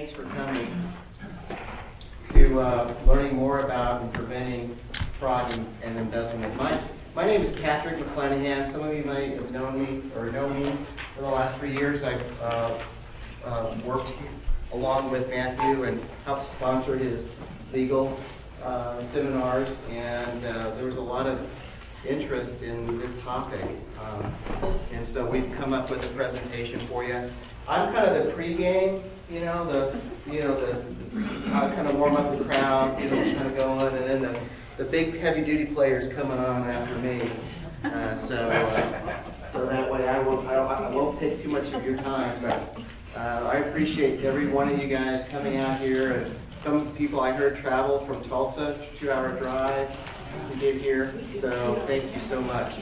thanks for coming to learning more about and preventing fraud and embezzlement. My name is Patrick McClanahan. Some of you might have known me or know me for the last 3 years. I've worked along with Matthew and helped sponsor his legal seminars, and there was a lot of interest in this topic, and so we've come up with a presentation for you. I'm kind of the pregame, I kind of warm up the crowd, kind of going, and then the big heavy-duty players coming on after me. So that way I won't take too much of your time, but I appreciate every one of you guys coming out here. And some people I heard travel from Tulsa, 2-hour drive to get here, so thank you so much.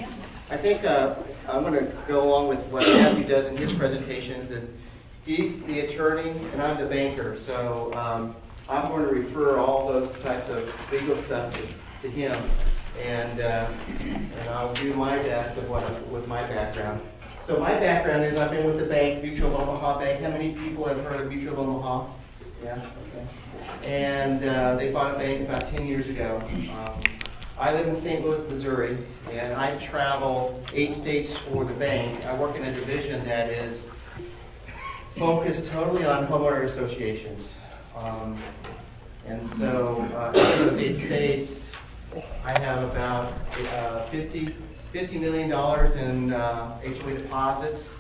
I think I'm going to go along with what Matthew does in his presentations, and he's the attorney and I'm the banker, so I'm going to refer all those types of legal stuff to him, and I'll do my best with my background. So my background is I've been with the bank, Mutual of Omaha Bank. How many people have heard of Mutual of Omaha? Yeah, okay. And they bought a bank about 10 years ago. I live in St. Louis, Missouri, and I travel 8 states for the bank. I work in a division that is focused totally on homeowner associations. And so in those 8 states, I have about $50 million in HOA deposits,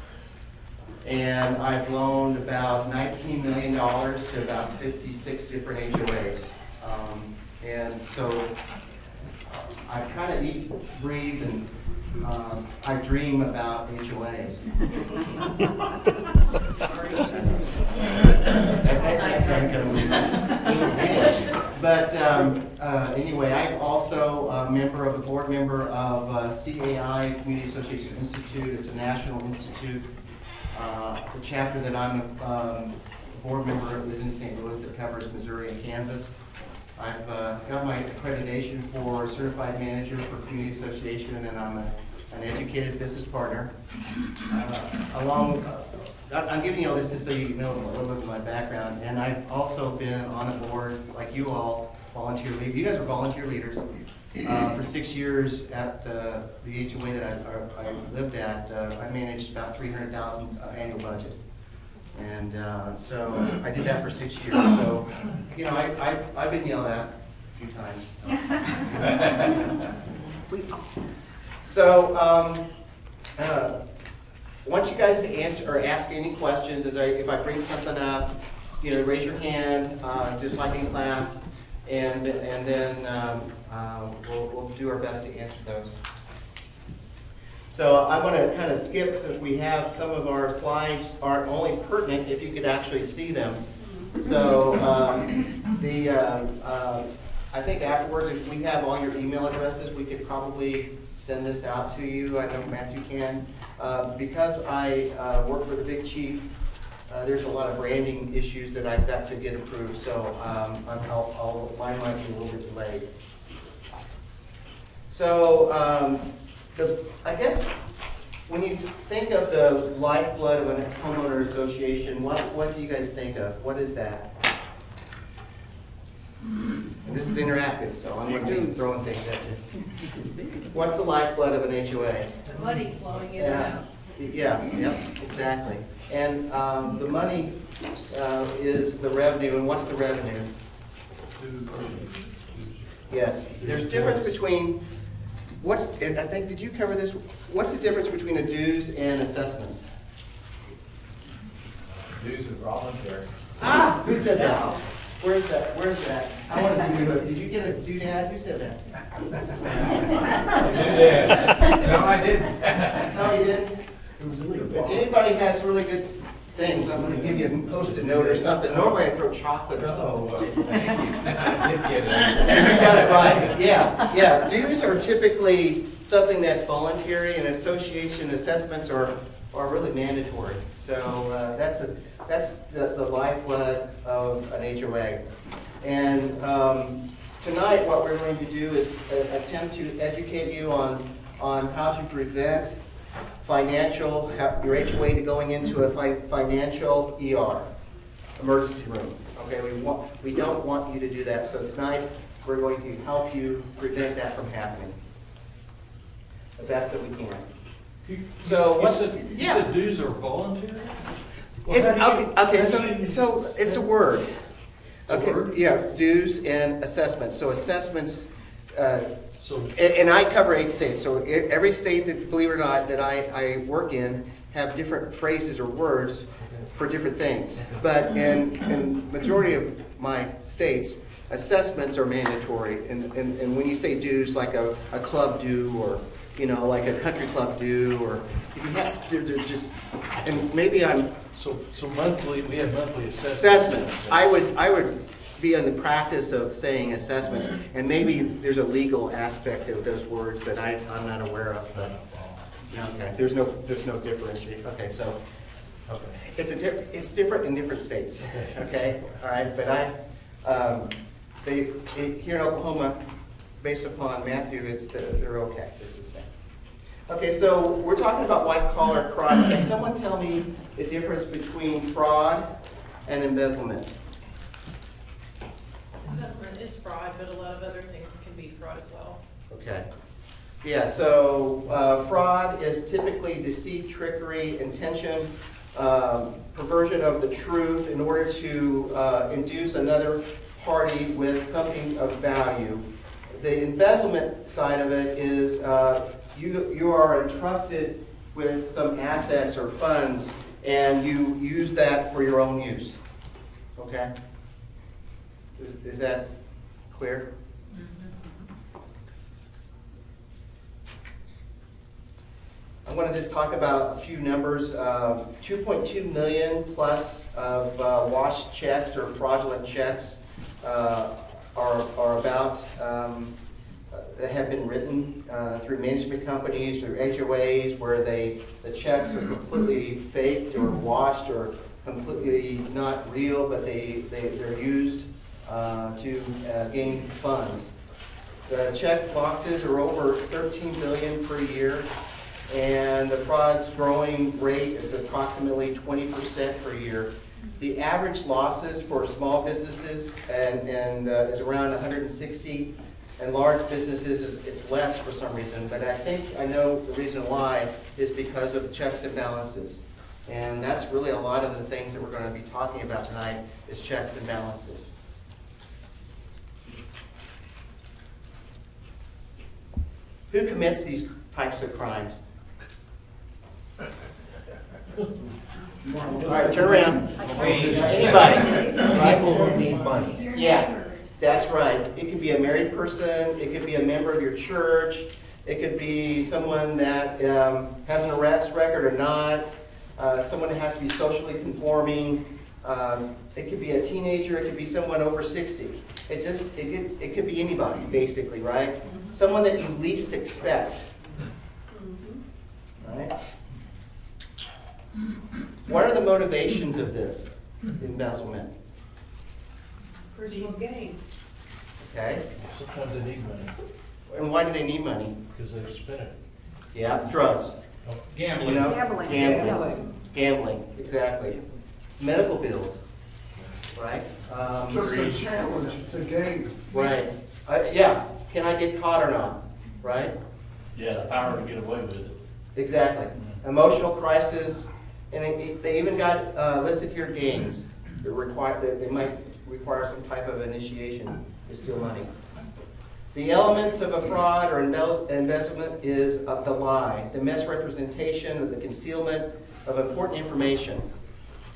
and I've loaned about $19 million to about 56 different HOAs. And so I kind of eat, breathe, and I dream about HOAs. But anyway, I'm also a board member of CAI, Community Association Institute. It's a national institute. The chapter that I'm a board member of is in St. Louis. That covers Missouri and Kansas. I've got my accreditation for certified manager for community association, and I'm an educated business partner. I'm giving you all this just so you know a little bit of my background, and I've also been on a board, like you all, volunteer leaders. You guys are volunteer leaders. For 6 years at the HOA that I lived at, I managed about $300,000 annual budget. And so I did that for 6 years. So, I've been yelled at a few times. Please. So, I want you guys to answer or ask any questions if I bring something up. Raise your hand, just like in class, and then we'll do our best to answer those. So I'm going to kind of skip, since we have some of our slides are only pertinent if you could actually see them. So I think afterwards, if we have all your email addresses, we could probably send this out to you. I know Matthew can. Because I work for the big chief, there's a lot of branding issues that I've got to get approved. So mine might be a little bit delayed. So I guess when you think of the lifeblood of a homeowner association, what do you guys think of? What is that? And this is interactive, so I'm going to be throwing things at you. What's the lifeblood of an HOA? The money flowing in and out. Yeah, exactly. And the money is the revenue, and what's the revenue? Yes, there's difference between, I think, did you cover this? What's the difference between a dues and assessments? Dues are voluntary. Who said that? Where's that? I want to do it. Did you get a doodad? Who said that? No, I didn't. No, you didn't? If anybody has really good things, I'm going to give you a Post-it note or something. Normally I throw chocolate or something. Thank you. I did get You got it right. Yeah. Dues are typically something that's voluntary, and association assessments are really mandatory. So that's the lifeblood of an HOA. And tonight what we're going to do is attempt to educate you on how to prevent your HOA to going into a financial ER. emergency room. Okay, we don't want you to do that. So tonight, we're going to help you prevent that from happening the best that we can. So you what's, said, you yeah. said dues are voluntary? Well, It's, how do you- okay, how do you- so it's a word. It's a Okay, word? yeah, dues and assessments. So assessments, So, and I cover 8 states, so every state that, believe it or not, that I work in have different phrases or words for different things. But in majority of my states, assessments are mandatory. And when you say dues, like a club due, or, you know, like a country club due, or if you have, they're just, and maybe I'm, so monthly, we have monthly assessments. assessments. I would be in the practice of saying assessments, and maybe there's a legal aspect of those words that I'm not aware of, but, okay, there's no differentiation. Okay, so Okay. it's different in different states, okay? All right, but here in Oklahoma, based upon Matthew, they're okay, they're the same. Okay, so we're talking about white-collar crime. Can someone tell me the difference between fraud and embezzlement? Embezzlement is fraud, but a lot of other things can be fraud as well. Okay. Yeah, so fraud is typically deceit, trickery, intention, perversion of the truth in order to induce another party with something of value. The embezzlement side of it is you are entrusted with some assets or funds, and you use that for your own use. Okay? Is that clear? I'm going to just talk about a few numbers. 2.2 million plus of washed checks or fraudulent checks are about that have been written through management companies, through HOAs, where the checks are completely faked or washed or completely not real, but they're used to gain funds. The check losses are over 13 billion per year, and the fraud's growing rate is approximately 20% per year. The average losses for small businesses is around 160, and large businesses it's less for some reason. But I think I know the reason why is because of the checks and balances, and that's really a lot of the things that we're going to be talking about tonight is checks and balances. Who commits these types of crimes? All right, turn around. Anybody, right? People who need money. Yeah, that's right. It could be a married person, it could be a member of your church, it could be someone that has an arrest record or not, someone that has to be socially conforming, it could be a teenager, it could be someone over 60. It could be anybody, basically, right? Someone that you least expect. Right? What are the motivations of this embezzlement? Personal gain. Okay? Sometimes they need money And why do they need money? because they've spent it. Yeah, drugs. You Gambling. know? Gambling. Gambling, exactly. Medical bills, right? Just a challenge, it's a game. Right. Yeah, can I get caught or not? Right? Yeah, the power to get away with it. Exactly. Emotional crisis, and they even got listed here games that they might require some type of initiation to steal money. The elements of a fraud or embezzlement is the lie, the misrepresentation, of the concealment of important information.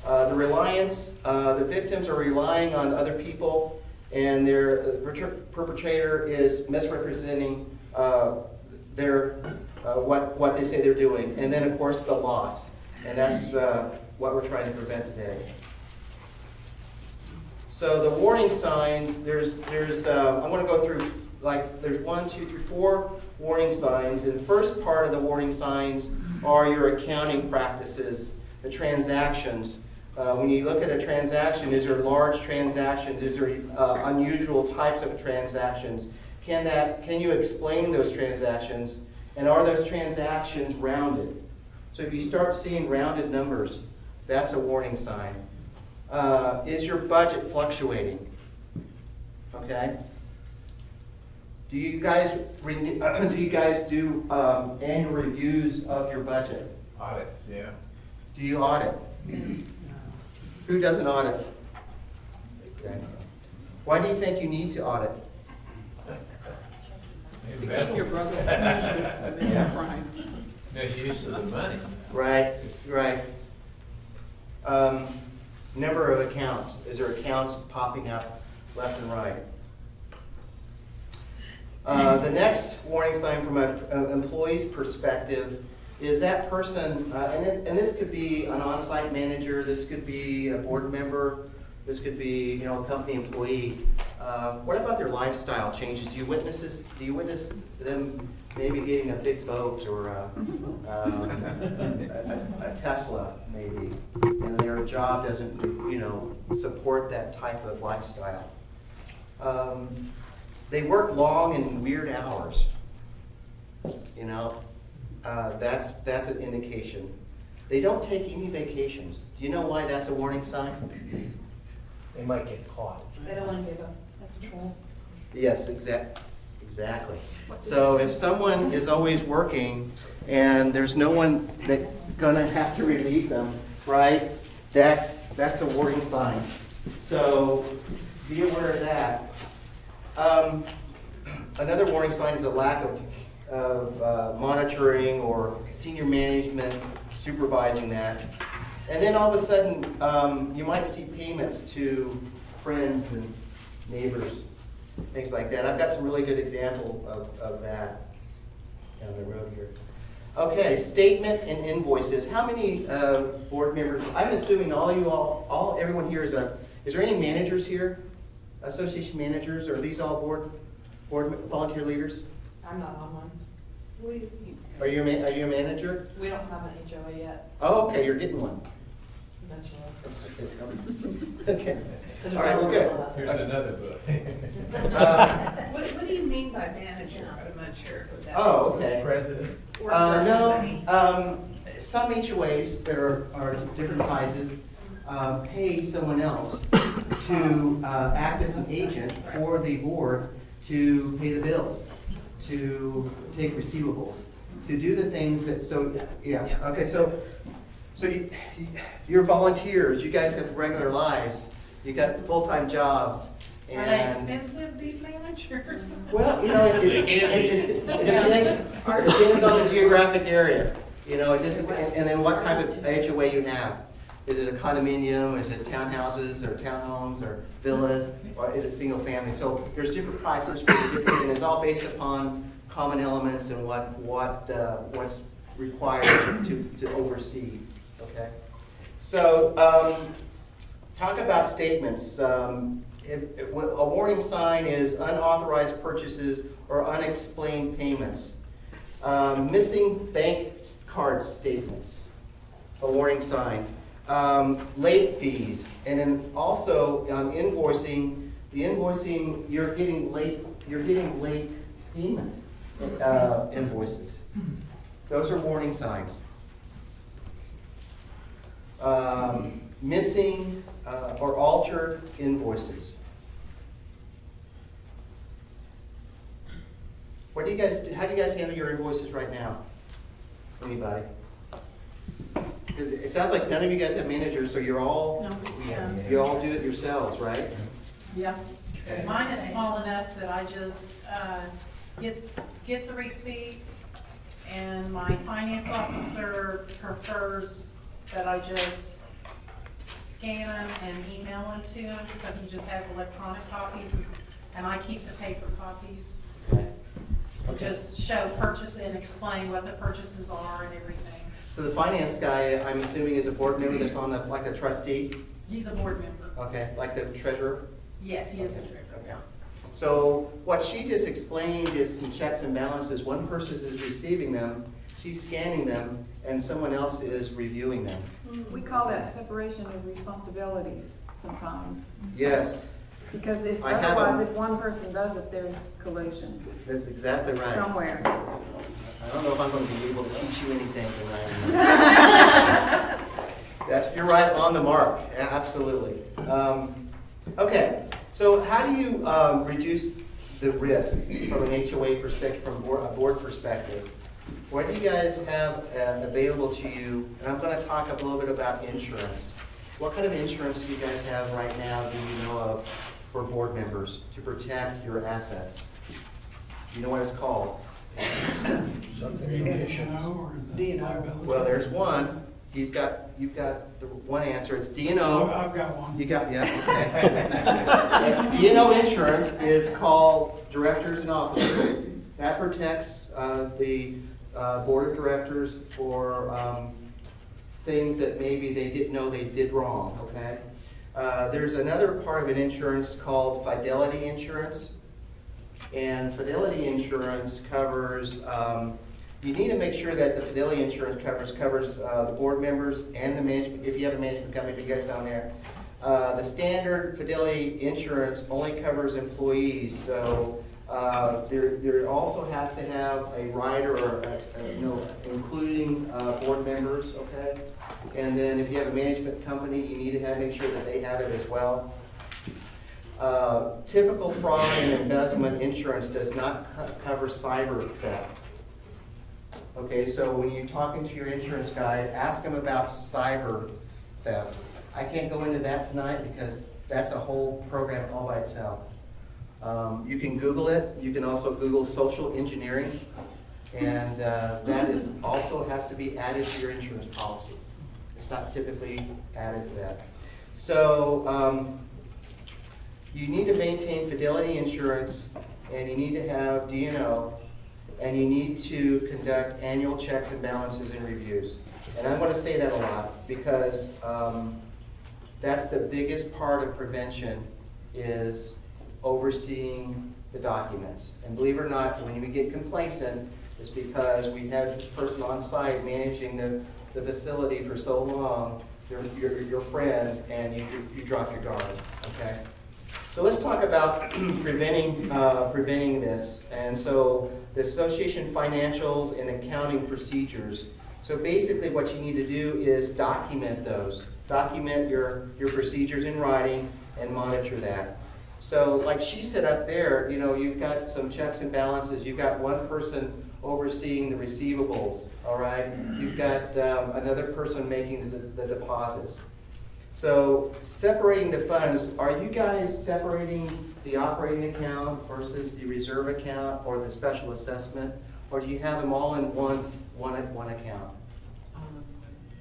The victims are relying on other people, and the perpetrator is misrepresenting what they say they're doing. And then, of course, the loss. And that's what we're trying to prevent today. So the warning signs, I want to go through, there's 1, 2, 3, 4 warning signs. And the first part of the warning signs are your accounting practices, the transactions. When you look at a transaction, is there large transactions? Is there unusual types of transactions? Can you explain those transactions? And are those transactions rounded? So if you start seeing rounded numbers, that's a warning sign. Is your budget fluctuating? Okay? Do you guys do annual reviews of your budget? Audits, yeah. Do you audit? Who doesn't audit? Okay. Why do you think you need to audit? Because Your brother. Yeah. Right. misuse of the money. Right, right. Number of accounts. Is there accounts popping up left and right? The next warning sign from an employee's perspective is that person, and this could be an on-site manager, this could be a board member, this could be, a company employee. What about their lifestyle changes? Do you witness them maybe getting a big boat or a Tesla maybe, and their job doesn't, support that type of lifestyle? They work long and weird hours. That's an indication. They don't take any vacations. Do you know why that's a warning sign? They might get caught. They don't want to give up. That's true. Yes, exactly. So if someone is always working and there's no one that's gonna have to relieve them, right? That's a warning sign. So be aware of that. Another warning sign is a lack of monitoring or senior management supervising that. And then all of a sudden, you might see payments to friends and neighbors, things like that. I've got some really good example of that down the road here. Okay, statement and invoices. How many board members, I'm assuming everyone here is there any managers here? Association managers, are these all board volunteer leaders? I'm not on one. Are you a manager? We don't have an HOA yet, Oh, okay, you're getting one. eventually. Okay. The All right, well, good. developers will have Here's another book. What do you mean by manager? I'm not sure what that Oh, okay. President. Or No, person. some HOAs that are different sizes pay someone else to act as an agent for the board to pay the bills, to take receivables, to do the things that, okay, so you're volunteers, you guys have regular lives, you got full-time jobs. Are they expensive, these managers? Well, it depends on the geographic area, it doesn't, and then what type of HOA you have. Is it a condominium, is it townhouses, or townhomes, or villas, or is it single family? So there's different prices for the different, and it's all based upon common elements and what's required to oversee, okay? So, talk about statements. A warning sign is unauthorized purchases or unexplained payments. Missing bank card statements, a warning sign. Late fees, and then also on invoicing, you're getting late payment invoices. Those are warning signs. Missing or altered invoices. How do you guys handle your invoices right now? Anybody? It sounds like none of you guys have managers, so you all do it yourselves, right? Yeah. Okay. Mine is small enough that I just get the receipts, and my finance officer prefers that I just scan them and email them to him, so he just has electronic copies, and I keep the paper copies. Okay. Just show purchase and explain what the purchases are and everything. So the finance guy, I'm assuming, is a board member that's on like the trustee? He's a board member. Okay, like the treasurer? Yes, he is the treasurer. Okay. So what she just explained is some checks and balances. One person is receiving them, she's scanning them, and someone else is reviewing them. We call that separation of responsibilities sometimes, Yes, because if, I have otherwise, a- if one person does it, there's collusion that's exactly right. somewhere. I don't know if I'm going to be able to teach you anything tonight. You're right on the mark, absolutely. Okay, so how do you reduce the risk from an HOA perspective, from a board perspective? What do you guys have available to you? And I'm going to talk a little bit about insurance. What kind of insurance do you guys have right now, do you know of, for board members to protect your assets? Do you know what it's called? Something additional. Well, there's one. You've got the one answer. It's D&O. I've got one. You got, yeah, okay. D&O insurance is called directors and officers. That protects the board of directors for things that maybe they didn't know they did wrong, okay? There's another part of an insurance called fidelity insurance. And fidelity insurance covers, you need to make sure that the fidelity insurance covers the board members and the management, if you have a management company, you guys down there. The standard fidelity insurance only covers employees, so there also has to have a rider or, including board members, okay? And then if you have a management company, you need to make sure that they have it as well. Typical fraud and embezzlement insurance does not cover cyber theft. Okay, so when you're talking to your insurance guy, ask him about cyber theft. I can't go into that tonight because that's a whole program all by itself. You can Google it. You can also Google social engineering, and that is also has to be added to your insurance policy. It's not typically added to that. So you need to maintain fidelity insurance, and you need to have D&O, and you need to conduct annual checks and balances and reviews. And I want to say that a lot because that's the biggest part of prevention is overseeing the documents. And believe it or not, when you get complacent, it's because we had this person on site managing the facility for so long, your friends, and you drop your guard, okay? So let's talk about preventing this. And so the association financials and accounting procedures. So basically what you need to do is document those. Document your procedures in writing and monitor that. So like she said up there, you've got some checks and balances. You've got one person overseeing the receivables, all right? You've got another person making the deposits. So separating the funds, are you guys separating the operating account versus the reserve account or the special assessment? Or do you have them all in one account?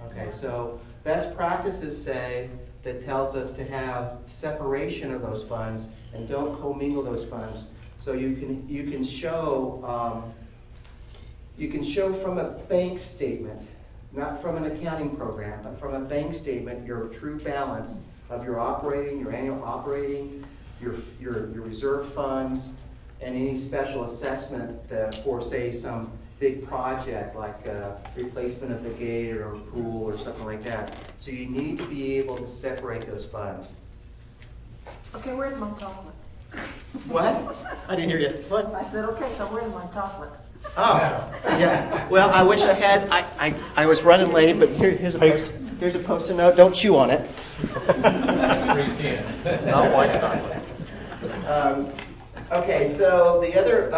Okay, so best practices say that tells us to have separation of those funds and don't commingle those funds. So you can show from a bank statement, not from an accounting program, but from a bank statement, your true balance of your operating, your annual operating, your reserve funds, and any special assessment for, say, some big project like replacement of the gate or a pool or something like that. So you need to be able to separate those funds. Okay, where's my chocolate? What? I didn't hear you. What? I said, okay, so where's my chocolate? Oh, yeah. Well, I wish I had. I was running late, but here's a post-it note. Don't chew on it. 310. It's not white chocolate. Okay, so the other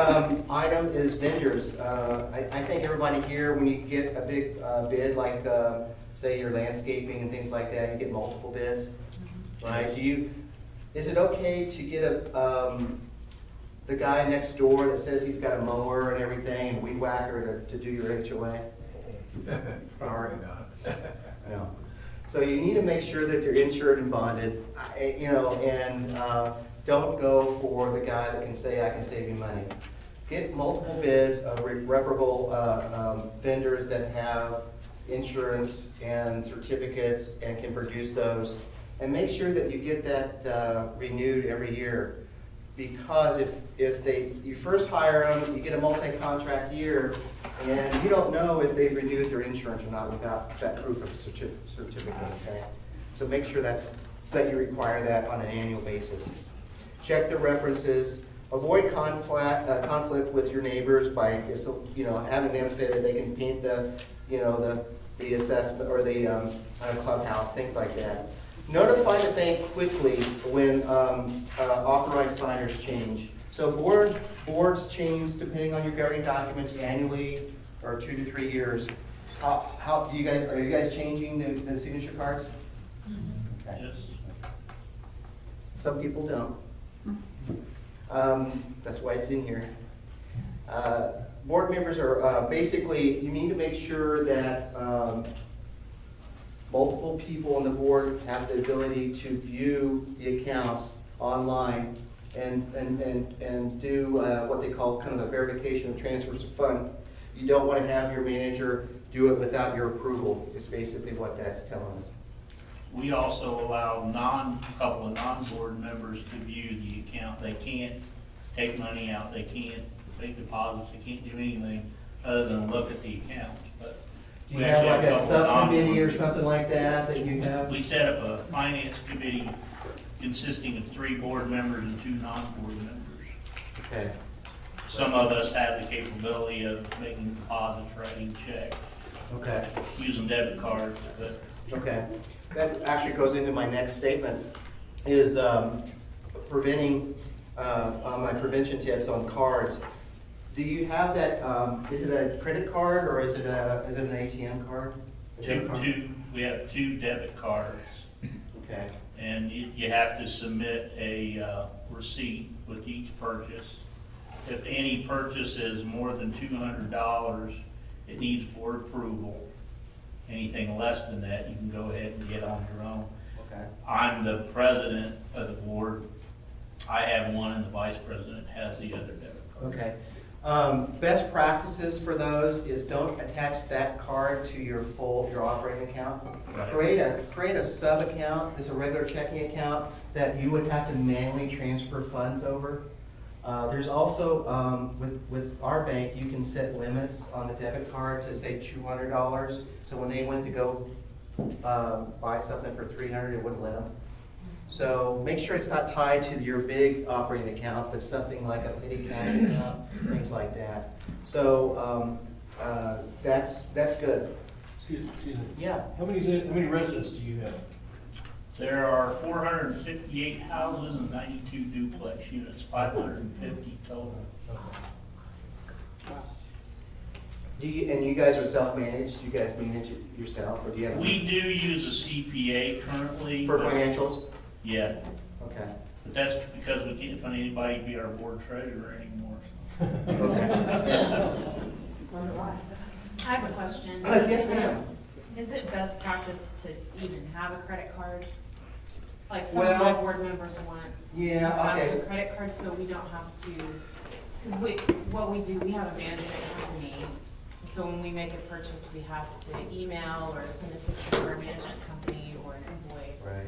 item is vendors. I think everybody here, when you get a big bid, like say your landscaping and things like that, you get multiple bids, right? Is it okay to get the guy next door that says he's got a mower and everything and weed whacker to do your HOA? Probably not. No. So you need to make sure that they're insured and bonded, and don't go for the guy that can say, I can save you money. Get multiple bids of reputable vendors that have insurance and certificates and can produce those. And make sure that you get that renewed every year. Because if you first hire them, you get a multi-contract year, and you don't know if they've renewed their insurance or not without that proof of certificate, okay? So make sure that you require that on an annual basis. Check the references. Avoid conflict with your neighbors by having them say that they can paint the the assessment, or the clubhouse, things like that. Notify the bank quickly when authorized signers change. So boards change depending on your governing documents annually or 2 to 3 years. How do you guys, are you guys changing the signature cards? Okay. Yes. Some people don't. That's why it's in here. Board members are, basically, you need to make sure that multiple people on the board have the ability to view the accounts online and do what they call kind of a verification of transfers of fund. You don't want to have your manager do it without your approval, is basically what that's telling us. We also allow a couple of non-board members to view the account. They can't take money out, they can't make deposits, they can't do anything other than look at the account. But Do you we have actually like a couple of subcommittee or non-board- something like that you have? We set up a finance committee consisting of 3 board members and 2 non-board members. Okay. Some of us have the capability of making deposits, writing checks, Okay. using debit cards, but Okay, that actually goes into my next statement, is preventing, my prevention tips on cards. Do you have that, is it a credit card or is it an ATM card? A debit card? we have 2 debit cards, Okay, and you have to submit a receipt with each purchase. If any purchase is more than $200, it needs board approval. Anything less than that, you can go ahead and get on your own. okay, I'm the president of the board. I have one, and the vice president has the other debit card. okay. Best practices for those is don't attach that card to your operating account. Right. Create a sub account, as a regular checking account, that you would have to manually transfer funds over. There's also, with our bank, you can set limits on the debit card to say $200. So when they went to go buy something for $300, it wouldn't let them. So make sure it's not tied to your big operating account, but something like a petty cash account, things like that. So that's good. Excuse me. Yeah. How many residents do you have? There are 458 houses and 92 duplex units, 550 total. And you guys are self-managed? You guys manage it yourself, or do you have? We do use a CPA currently. For but- financials? Yeah, Okay. but that's because we can't find anybody to be our board treasurer anymore. Okay. I have a question. Yes, ma'am. Is it best practice to even have a credit card? Like some of my Well, board members want to yeah, have okay. a credit card so we don't have to, because what we do, we have a management company. So when we make a purchase, we have to email or send a picture to our management company or an invoice. Right.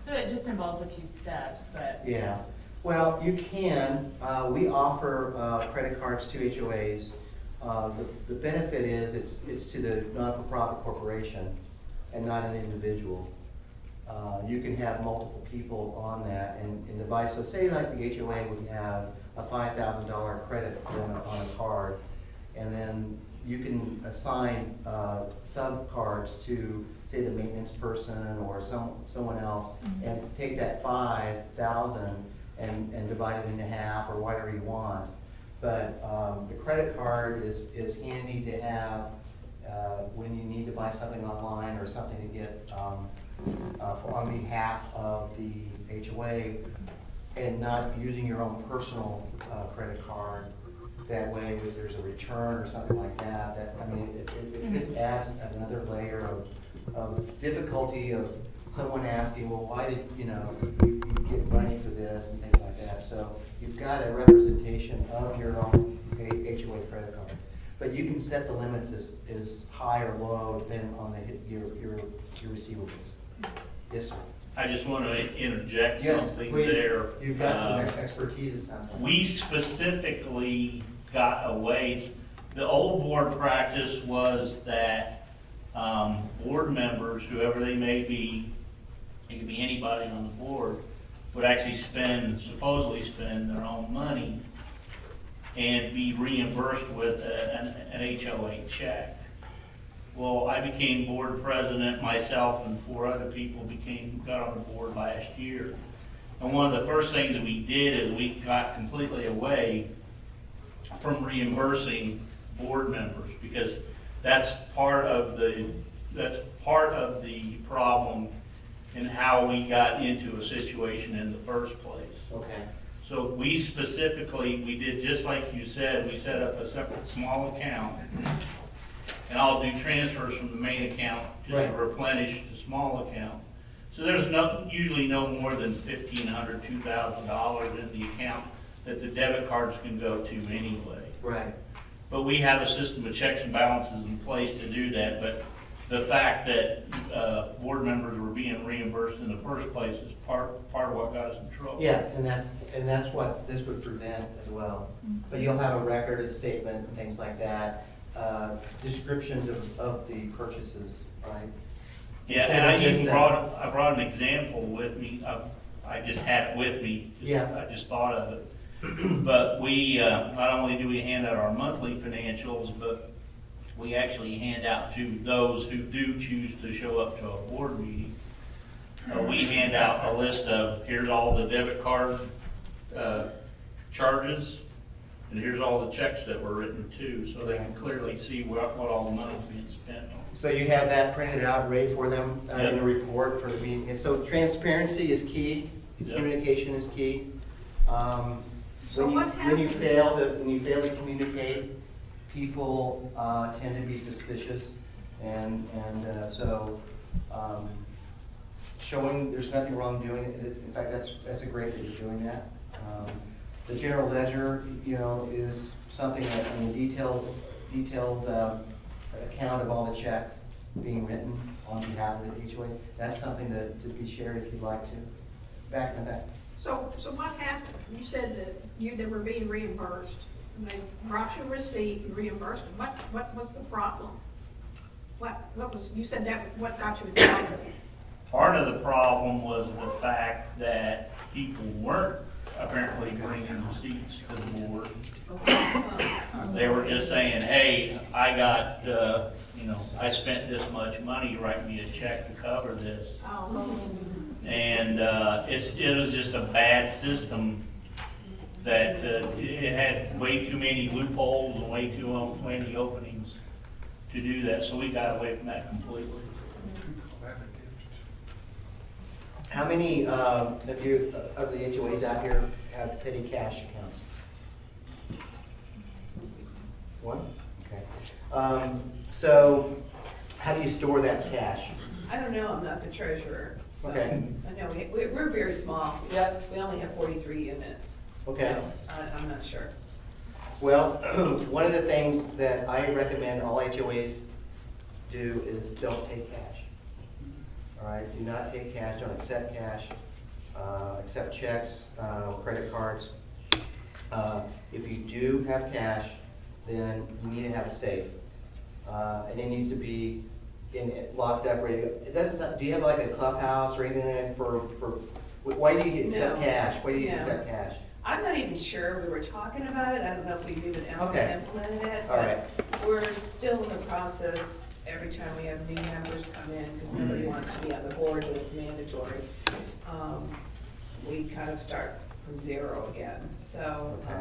So it just involves a few steps, but Yeah. Well, you can. We offer credit cards to HOAs. The benefit is it's to the non-for-profit corporation and not an individual. You can have multiple people on that and device. So say like the HOA would have a $5,000 credit limit on a card, and then you can assign sub-cards to, say, the maintenance person or someone else, and take that 5,000 and divide it into half or whatever you want. But the credit card is handy to have when you need to buy something online or something to get on behalf of the HOA, and not using your own personal credit card. That way, if there's a return or something like that, it just adds another layer of difficulty of someone asking, well, why did you get money for this and things like that. So you've got a representation of your own HOA credit card. But you can set the limits as high or low depending on your receivables. Yes, sir. I just want to interject Yes, something please. there. You've got some expertise, it sounds like. We specifically got away, the old board practice was that board members, whoever they may be, it could be anybody on the board, would actually supposedly spend their own money and be reimbursed with an HOA check. Well, I became board president, myself and 4 other people got on the board last year. And one of the first things that we did is we got completely away from reimbursing board members, because that's part of the problem in how we got into a situation in the first place. Okay. So we did just like you said, we set up a separate small account, and I'll do transfers from the main account just to Right. replenish the small account. So there's usually no more than $1,500, $2,000 in the account that the debit cards can go to anyway. Right. But we have a system of checks and balances in place to do that, but the fact that board members were being reimbursed in the first place is part of what got us in trouble. Yeah, and that's what this would prevent as well. But you'll have a record, a statement, and things like that, descriptions of the purchases, right? Yeah, Instead and I of just even that- I brought an example with me. I just had it with me. Yeah. I just thought of it. But we, not only do we hand out our monthly financials, but we actually hand out to those who do choose to show up to a board meeting. We hand out a list of, here's all the debit card charges, and here's all the checks that were written too, so they can clearly see what all the money's being spent on. So you have that printed out, ready for them in Yep. a report for the meeting. And so transparency is key, Yep. communication is key. So When what you happens? when you fail to communicate, people tend to be suspicious, and so showing there's nothing wrong doing it. In fact, that's a great that you're doing that. The general ledger, is something that, detailed account of all the checks being written on behalf of the HOA. That's something to be shared if you'd like to. Back in the back. So what happened? You said that they were being reimbursed. And they brought you a receipt and reimbursed them. What was the problem? What was, you said that, what got you in trouble? Part of the problem was the fact that people weren't apparently bringing receipts to the board. They were just saying, hey, I got, I spent this much money, write me a check to cover this. And it was just a bad system that it had way too many loopholes and way too many openings to do that, so we got away from that completely. How many of the HOAs out here have petty cash accounts? One? Okay. So how do you store that cash? I don't know, I'm not the treasurer. So Okay. I know, we're very small. We only have 43 units. Okay. So I'm not sure. Well, one of the things that I recommend all HOAs do is don't take cash. All right, do not take cash, don't accept cash, accept checks, credit cards. If you do have cash, then you need to have a safe. And it needs to be locked up, ready to go. It doesn't, do you have like a clubhouse or anything like that why do you accept No. cash? Why do you No. accept cash? I'm not even sure, we were talking about it, I don't know if we've even Okay. implemented it. All right. But we're still in the process, every time we have new members come in, because nobody wants to be on the board, but it's mandatory. We kind of start from zero again, so, Okay.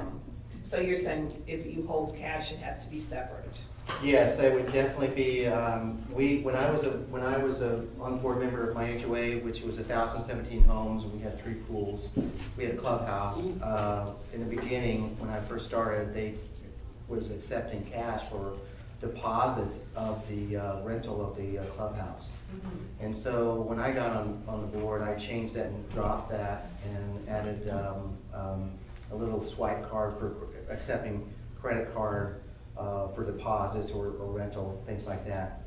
so you're saying if you hold cash, it has to be separate? Yes, that would definitely be, when I was a on-board member of my HOA, which was 1,017 homes, and we had 3 pools, we had a clubhouse. In the beginning, when I first started, they was accepting cash for deposit of the rental of the clubhouse. And so when I got on the board, I changed that and dropped that and added a little swipe card for accepting credit card for deposits or rental, things like that.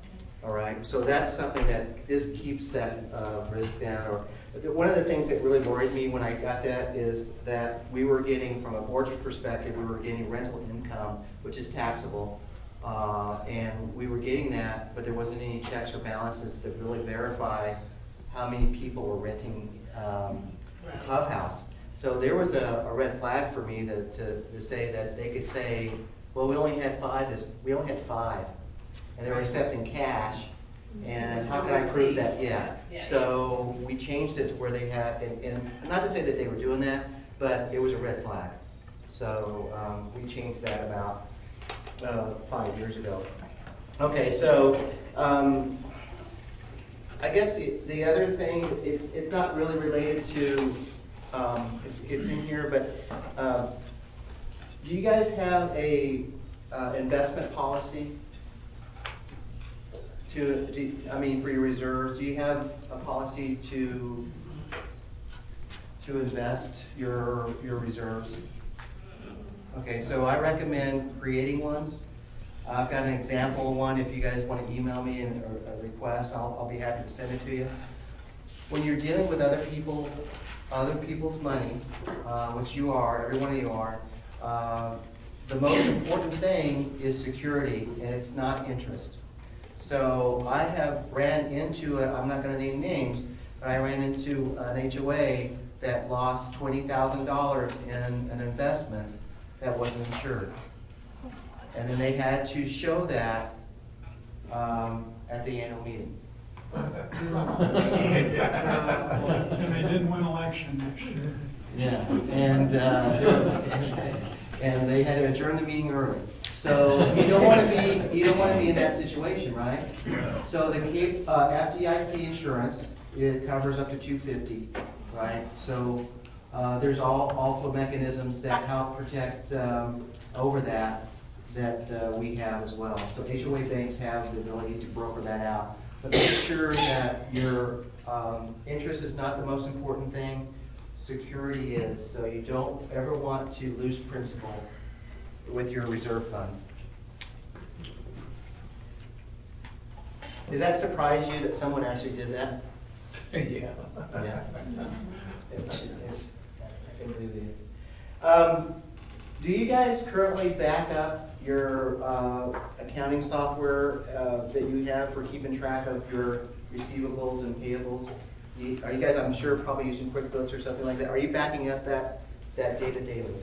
All right, so that's something that this keeps that risk down. Or one of the things that really worried me when I got that is that we were getting, from a board's perspective, we were getting rental income, which is taxable. And we were getting that, but there wasn't any checks or balances to really verify how many people were renting clubhouse. So there was a red flag for me to say that they could say, well, we only had 5, and they were accepting cash. And how can I prove that? Yeah. Yeah. So we changed it to where they had, and not to say that they were doing that, but it was a red flag. So we changed that about 5 years ago. Okay, so I guess the other thing, it's not really related to, it's in here, but do you guys have a investment policy? For your reserves, do you have a policy to invest your reserves? Okay, so I recommend creating one. I've got an example of one. If you guys want to email me a request, I'll be happy to send it to you. When you're dealing with other people's money, which you are, every one of you are, the most important thing is security, and it's not interest. So I have ran into I'm not going to name names, but I ran into an HOA that lost $20,000 in an investment that wasn't insured. And then they had to show that at the annual meeting. And they didn't win election next year. Yeah, and they had to adjourn the meeting early. So you don't want to be in that situation, right? So the FDIC insurance, it covers up to $250, right? So there's also mechanisms that help protect over that we have as well. So HOA banks have the ability to broker that out. But make sure that your interest is not the most important thing. Security is. So you don't ever want to lose principal with your reserve fund. Does that surprise you that someone actually did that? Yeah. Yeah. I can believe it. Do you guys currently back up your accounting software that you have for keeping track of your receivables and payables? Are you guys, I'm sure, probably using QuickBooks or something like that? Are you backing up that data daily?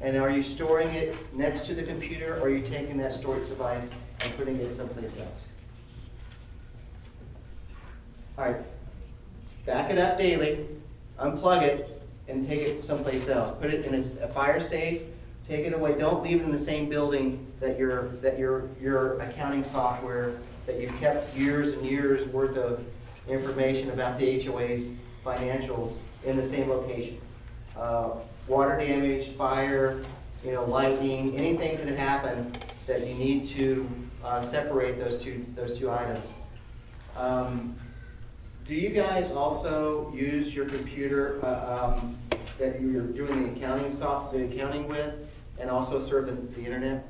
And are you storing it next to the computer, or are you taking that storage device and putting it someplace else? All right, back it up daily, unplug it, and take it someplace else. Put it in a fire safe, take it away. Don't leave it in the same building that your accounting software that you've kept years and years worth of information about the HOA's financials in the same location. Water damage, fire, lightning, anything could happen that you need to separate those two items. Do you guys also use your computer that you're doing the accounting with, and also serve the internet?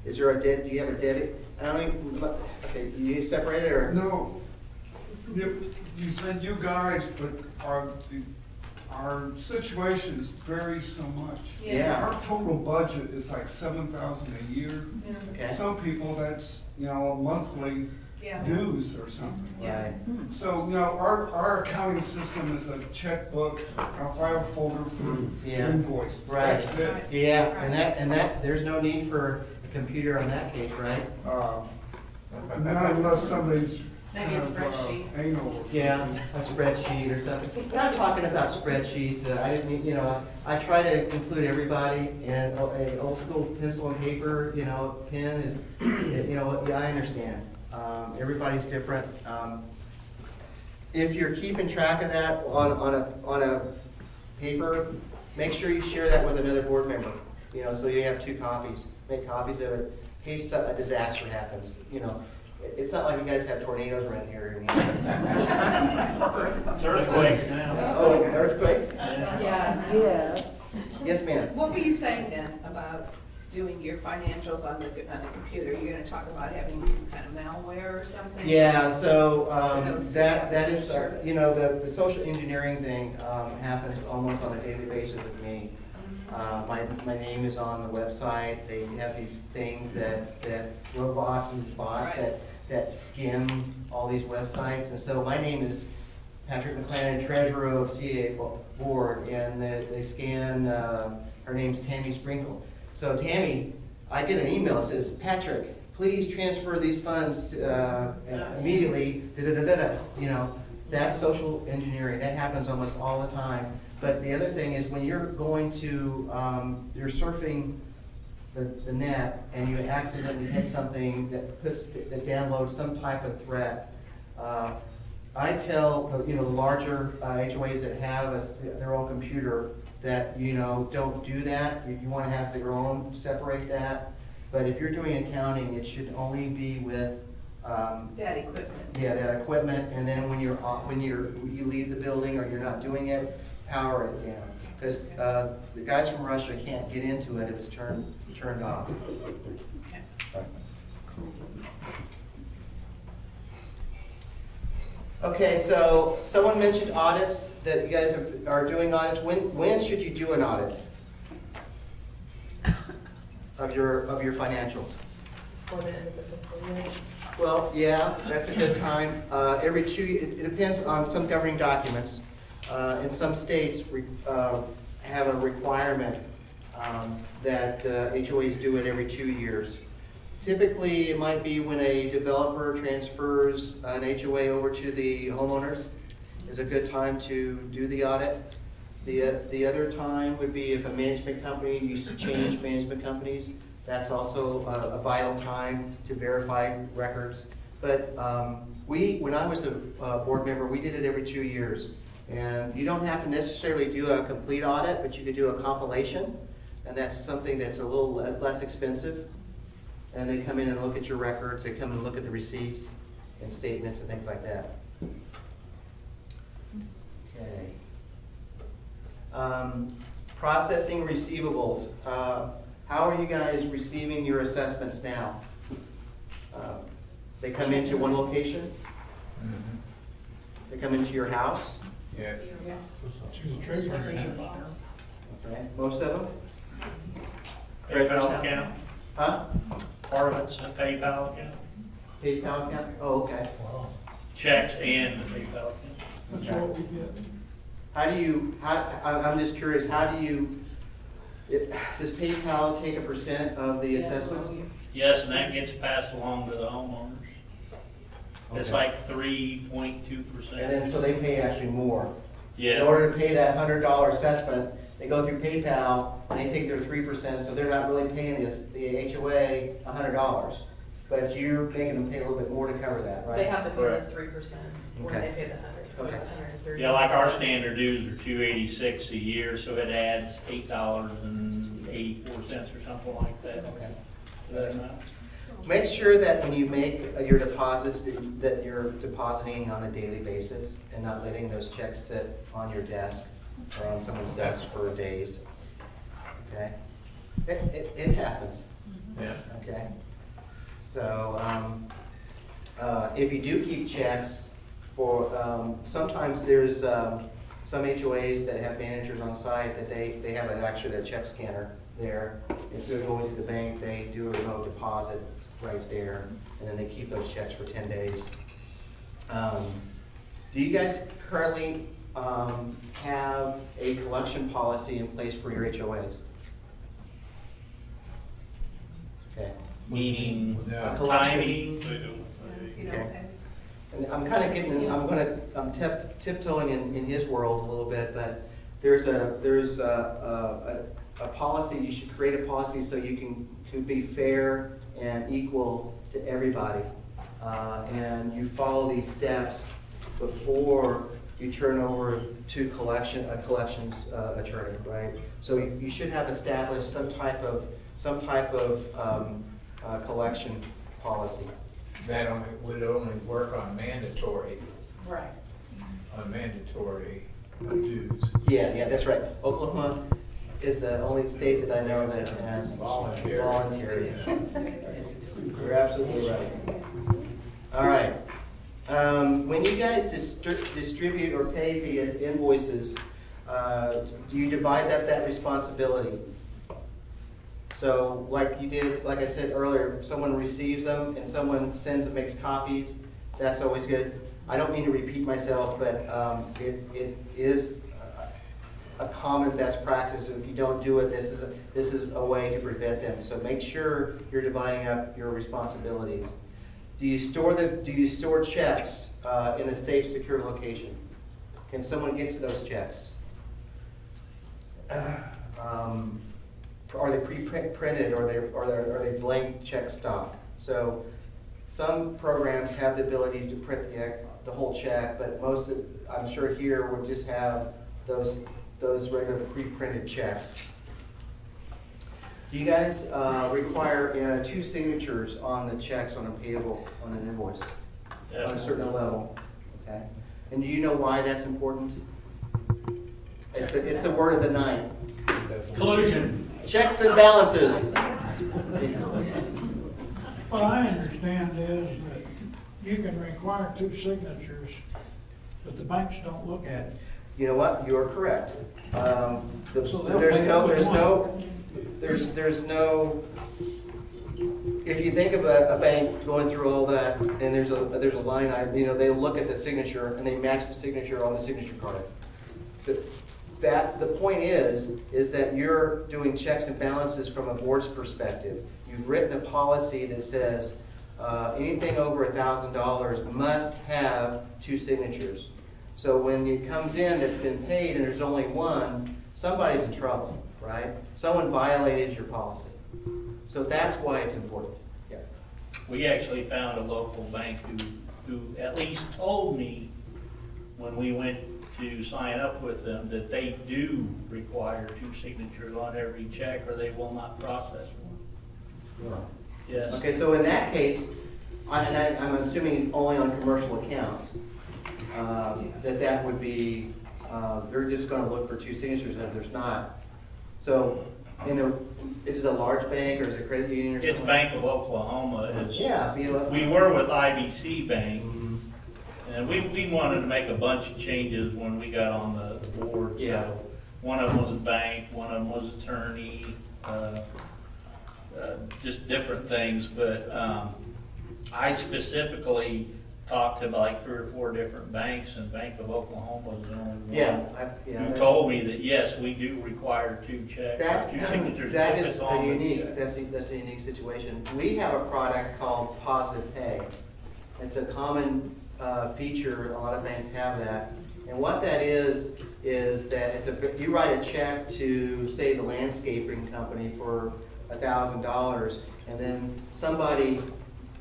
Is there do you have a dedicated? Okay, you separate it or? No, you said you guys, but our situations vary so much. Yeah. Our total budget is like $7,000 a year. Okay. Some people, that's, a monthly dues or something. Right. So, our accounting system is a checkbook, a file folder for invoices. Right. That's it. Yeah, and that there's no need for a computer on that case, right? Not unless somebody's Maybe a spreadsheet. anal. Yeah, a spreadsheet or something. We're not talking about spreadsheets. I didn't mean, I try to include everybody, and a old school pencil and paper, pen is, I understand. Everybody's different. If you're keeping track of that on a paper, make sure you share that with another board member. So you have 2 copies. Make copies of it in case a disaster happens. It's not like you guys have tornadoes around here. Earthquakes now. Oh, earthquakes? Yeah. Yes. Yes, ma'am. What were you saying then about doing your financials on the computer? You're gonna talk about having some kind of malware or something? Yeah, so that is, the social engineering thing happens almost on a daily basis with me. My name is on the website. They have these things that robots and these bots that skim all these websites. And so my name is Patrick McClanahan, treasurer of CA board, and they scan, her name's Tammy Sprinkle. So Tammy, I get an email that says, Patrick, please transfer these funds immediately, da-da-da-da-da, you know, that's social engineering, that happens almost all the time. But the other thing is when you're going to, you're surfing the net and you accidentally hit something that downloads some type of threat, I tell, the larger HOAs that have their own computer that, don't do that. You want to have their own, separate that. But if you're doing accounting, it should only be with, That equipment. yeah, that equipment. And then when you leave the building or you're not doing it, power it down. Because the guys from Russia can't get into it if it's turned off. Okay, so someone mentioned audits, that you guys are doing audits. When should you do an audit of your financials? For the end of the fiscal year. Well, yeah, that's a good time. Every 2 years, it depends on some governing documents. In some states have a requirement that HOAs do it every 2 years. Typically, it might be when a developer transfers an HOA over to the homeowners is a good time to do the audit. The other time would be if a management company used to change management companies. That's also a vital time to verify records. But when I was a board member, we did it every 2 years. And you don't have to necessarily do a complete audit, but you could do a compilation. And that's something that's a little less expensive. And they come in and look at your records, they come and look at the receipts and statements and things like that. Okay. Processing receivables. How are you guys receiving your assessments now? They come into one location? Mhm. They come into your house? Yeah. Choose a treasurer's house. Okay, most of them? PayPal account, Huh? part of it's a PayPal account, PayPal account? Oh, okay. Wow. checks and the PayPal account. That's what we get. How do you, I'm just curious, how do you, does PayPal take a % of the assessment? Yes, and that gets passed along to the homeowners. It's Okay. like 3.2%. And then, so they pay actually more. In Yeah, order to pay that $100 assessment, they go through PayPal, and they take their 3%, so they're not really paying the HOA $100. But you're making them pay a little bit more to cover that, right? They have to pay Correct. the 3% when Okay. they pay the 100, so it's Okay. 130. yeah, like our standard dues are $286 a year, so it adds $8.84 or something like that. Okay. To that amount. Make sure that when you make your deposits, that you're depositing on a daily basis and not letting those checks sit on your desk or on someone's desk for days. Okay? It happens. Yeah. Okay? So, if you do keep checks for, sometimes there's some HOAs that have managers on site that they have actually a check scanner there. Instead of going to the bank, they do a remote deposit right there, and then they keep those checks for 10 days. Do you guys currently have a collection policy in place for your HOAs? Okay. Meaning No. timing. Okay. And I'm kind of getting, I'm tiptoeing in his world a little bit, but there's a policy, you should create a policy so you can be fair and equal to everybody. And you follow these steps before you turn over to a collections attorney, right? So you should have established some type of collection policy. That would only work on mandatory Right. dues. Yeah, that's right. Oklahoma is the only state that I know that has voluntary. You're absolutely right. All right. When you guys distribute or pay the invoices, do you divide that responsibility? So like you did, like I said earlier, someone receives them and someone sends and makes copies. That's always good. I don't mean to repeat myself, but it is a common best practice. If you don't do it, this is a way to prevent them. So make sure you're dividing up your responsibilities. Do you store checks in a safe, secure location? Can someone get to those checks? Are they pre-printed, or are they blank check stock? So some programs have the ability to print the whole check, but I'm sure here would just have those regular pre-printed checks. Do you guys require 2 signatures on the checks on a payable, on an invoice? On a certain level, okay? And do you know why that's important? It's the word of the night. Collusion. Checks and balances. What I understand is that you can require 2 signatures, but the banks don't look at it. You know what? You are correct. So they'll pay There's no. If you think of a bank going through all that, and there's a line item, they look at the signature and they match the signature on the signature card. The point is that you're doing checks and balances from a board's perspective. You've written a policy that says anything over $1,000 must have 2 signatures. So when it comes in that's been paid and there's only one, somebody's in trouble, right? Someone violated your policy. So that's why it's important. Yeah. We actually found a local bank who at least told me when we went to sign up with them that they do require 2 signatures on every check, or they will not process one. Yes. Okay, so in that case, I'm assuming only on commercial accounts, that would be, they're just gonna look for 2 signatures, and if there's not. So, is it a large bank, or is it a credit union or something? It's Bank of Oklahoma. Yeah. We were with IBC Bank, and we wanted to make a bunch of changes when we got on the board. Yeah. So one of them was a bank, one of them was attorney, just different things. But I specifically talked to like 3 or 4 different banks, and Bank of Oklahoma was the only one. Yeah. Who told me that, yes, we do require 2 checks, 2 signatures. That if is it's on the unique, check. that's a unique situation. We have a product called Positive Pay. It's a common feature, a lot of banks have that. And what that is that you write a check to, say, the landscaping company for $1,000, and then somebody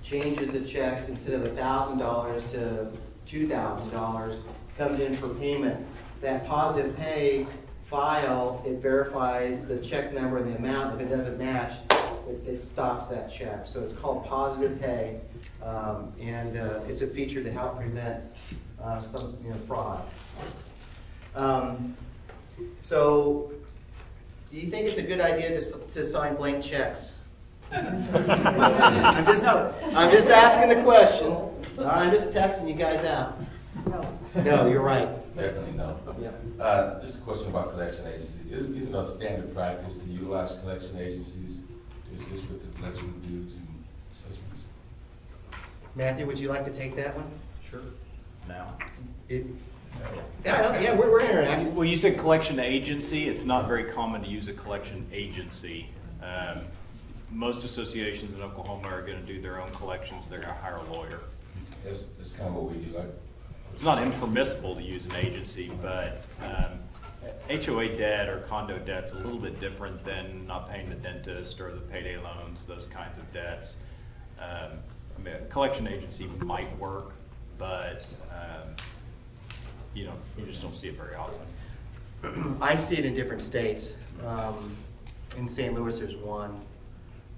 changes the check, instead of $1,000 to $2,000, comes in for payment. That Positive Pay file, it verifies the check number and the amount. If it doesn't match, it stops that check. So it's called Positive Pay, and it's a feature to help prevent some fraud. So, do you think it's a good idea to sign blank checks? I'm just asking the question. I'm just testing you guys out. No, you're right. Definitely no. Yeah. Just a question about collection agency. Isn't it a standard practice to utilize collection agencies to assist with the collection of dues and assessments? Matthew, would you like to take that one? Sure. Now. Yeah, we're interactive. Well, you said collection agency. It's not very common to use a collection agency. Most associations in Oklahoma are going to do their own collections. They're going to hire a lawyer. That's kind of what we do. It's not impermissible to use an agency, but HOA debt or condo debt's a little bit different than not paying the dentist or the payday loans, those kinds of debts. I mean, a collection agency might work, but you just don't see it very often. I see it in different states. In St. Louis, there's one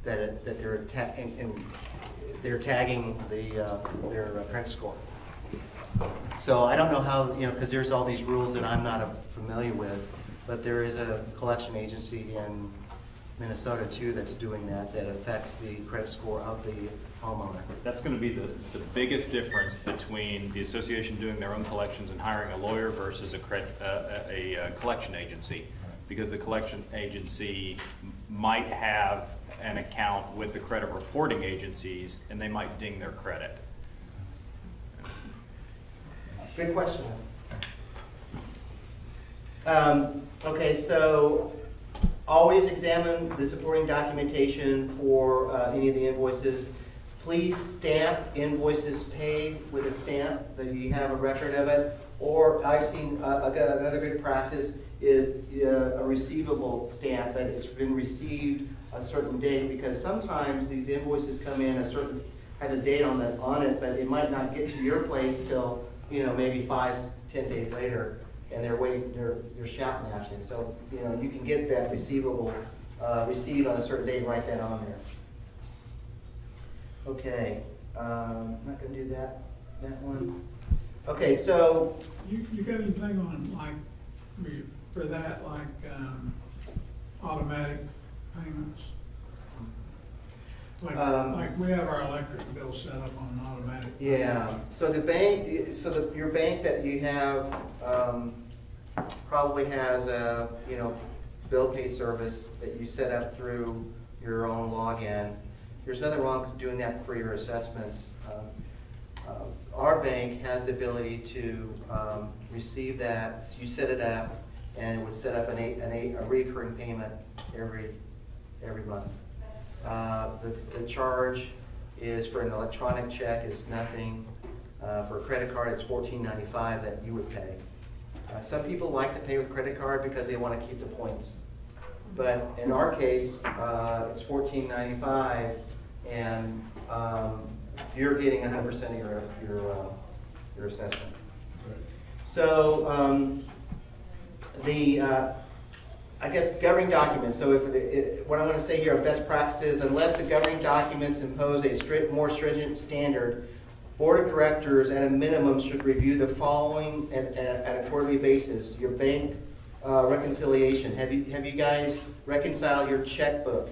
that they're tagging their credit score. So I don't know how, because there's all these rules that I'm not familiar with, but there is a collection agency in Minnesota too that's doing that affects the credit score of the homeowner. That's going to be the biggest difference between the association doing their own collections and hiring a lawyer versus a collection agency, because the collection agency might have an account with the credit reporting agencies and they might ding their credit. Good question. Okay, so always examine the supporting documentation for any of the invoices. Please stamp invoices paid with a stamp, so you have a record of it. Or I've seen another good practice is a receivable stamp that it's been received a certain date, because sometimes these invoices come in has a date on it, but it might not get to your place till, maybe 5-10 days later, and they're shouting at you. So, you can get that receivable received on a certain date, write that on there. Okay, I'm not gonna do that one. Okay, so, You got anything on for that, automatic payments? Like we have our electric bill set up on automatic. yeah, so the bank, your bank that you have, probably has a, bill pay service that you set up through your own login. There's nothing wrong with doing that for your assessments. Our bank has the ability to receive that. You set it up, and it would set up a recurring payment every month. The charge is for an electronic check is nothing. For a credit card, it's $14.95 that you would pay. Some people like to pay with credit card because they want to keep the points. But in our case, it's $14.95, and you're getting 100% of your assessment. So I guess governing documents. So what I want to say here, best practices, unless the governing documents impose a more stringent standard, board of directors at a minimum should review the following at a quarterly basis. Your bank reconciliation. Have you guys reconciled your checkbook?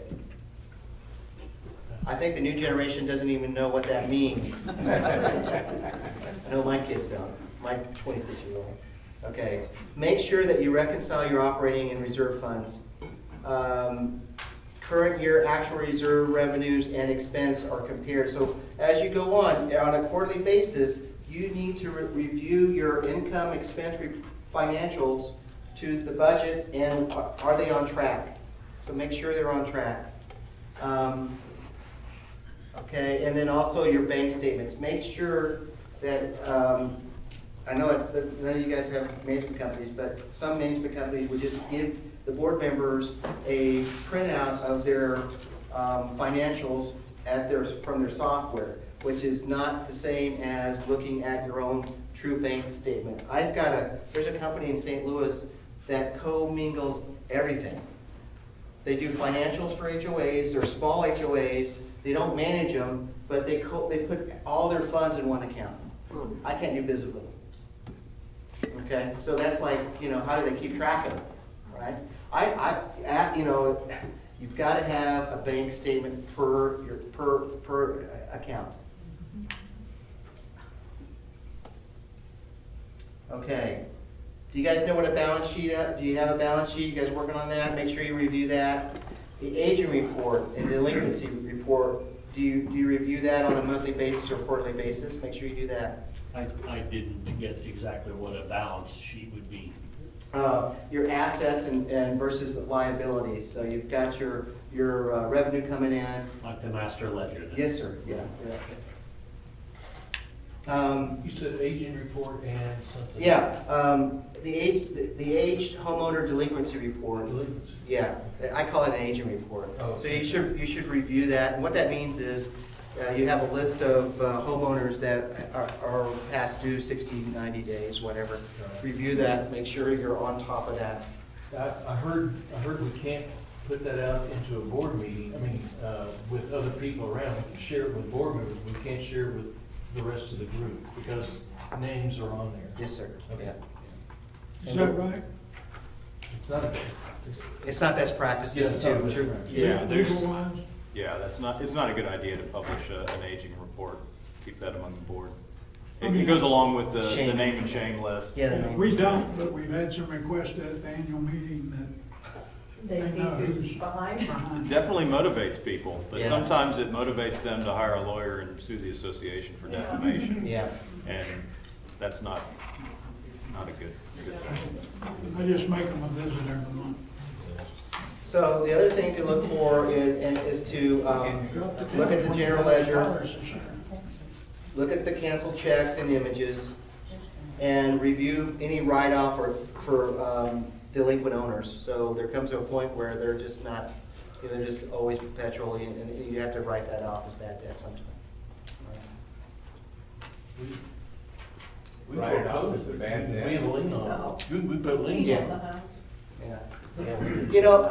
I think the new generation doesn't even know what that means. I know my kids don't. My 26-year-old. Okay. Make sure that you reconcile your operating and reserve funds. Current year actual reserve revenues and expense are compared. So as you go on a quarterly basis, you need to review your income, expense financials to the budget, and are they on track? So make sure they're on track. Okay, and then also your bank statements. Make sure that, I know none of you guys have management companies, but some management companies would just give the board members a printout of their financials from their software, which is not the same as looking at your own true bank statement. There's a company in St. Louis that co-mingles everything. They do financials for HOAs, they're small HOAs, they don't manage them, but they put all their funds in one account. I can't do business with them. Okay, so that's like, how do they keep track of it, right? You've got to have a bank statement per account. Okay. Do you guys know what a balance sheet is? Do you have a balance sheet? You guys working on that? Make sure you review that. The aging report and delinquency report, do you review that on a monthly basis or quarterly basis? Make sure you do that. I didn't get exactly what a balance sheet would be. Your assets and versus liabilities. So you've got your revenue coming in. Like the master ledger then? Yes, sir. Yeah. You said aging report and something? Yeah, the aged homeowner delinquency report. Delinquency. Yeah, I call it an aging report. Oh, So okay. you should review that. And what that means is you have a list of homeowners that are past due 60, 90 days, whatever. Review that, make sure you're on top of that. I heard we can't put that out into a board meeting, with other people around. We can share it with board members, we can't share it with the rest of the group because names are on there. Yes, sir. Okay. Is that right? It's not, It's not best practices Yeah, it's not best to, practice. Yeah, Legal wise? it's not a good idea to publish an aging report. Keep that among the board. I mean, It goes along with the Shame. name and shame list. yeah, the name. We don't, but we've had some requests at the annual meeting that they know who's behind. Definitely motivates people, but Yeah. sometimes it motivates them to hire a lawyer and sue the association for defamation. Yeah. And that's not a good thing. I just make them a visit every month. So the other thing to look for is to look at the general ledger, look at the canceled checks and images, and review any write-off for delinquent owners. So there comes to a point where they're just not, they're just always perpetually, and you have to write that off as bad debt sometime. We Write it off foreclosed. as a bad debt. We have a lien on it. We put liens Yeah. on it. Yeah. Yeah. You know,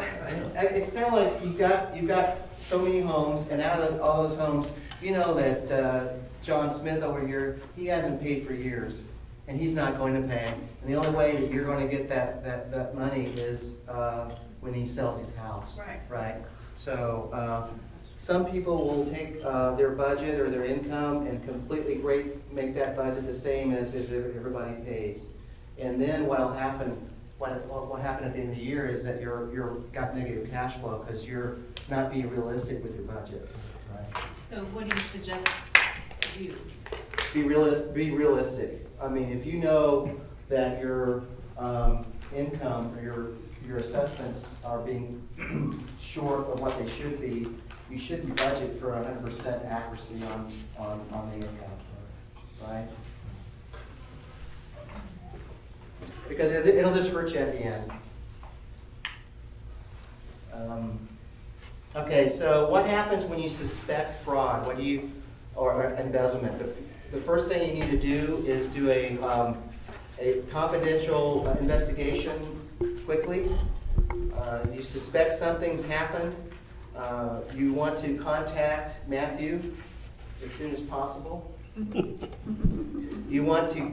it's kind of like you've got so many homes, and out of all those homes, you know that John Smith over here, he hasn't paid for years, and he's not going to pay. And the only way that you're going to get that money is when he sells his house. Right. Right? So some people will take their budget or their income and completely make that budget the same as everybody pays. And then what'll happen at the end of the year is that you're got negative cash flow because you're not being realistic with your budget. Right? So what do you suggest to do? Be realistic. I mean, if you know that your income or your assessments are being short of what they should be, you shouldn't budget for 100% accuracy on the income, right? Because it'll just hurt you at the end. Okay, so what happens when you suspect fraud? Or embezzlement? The first thing you need to do is do a confidential investigation quickly. You suspect something's happened. You want to contact Matthew as soon as possible. You want to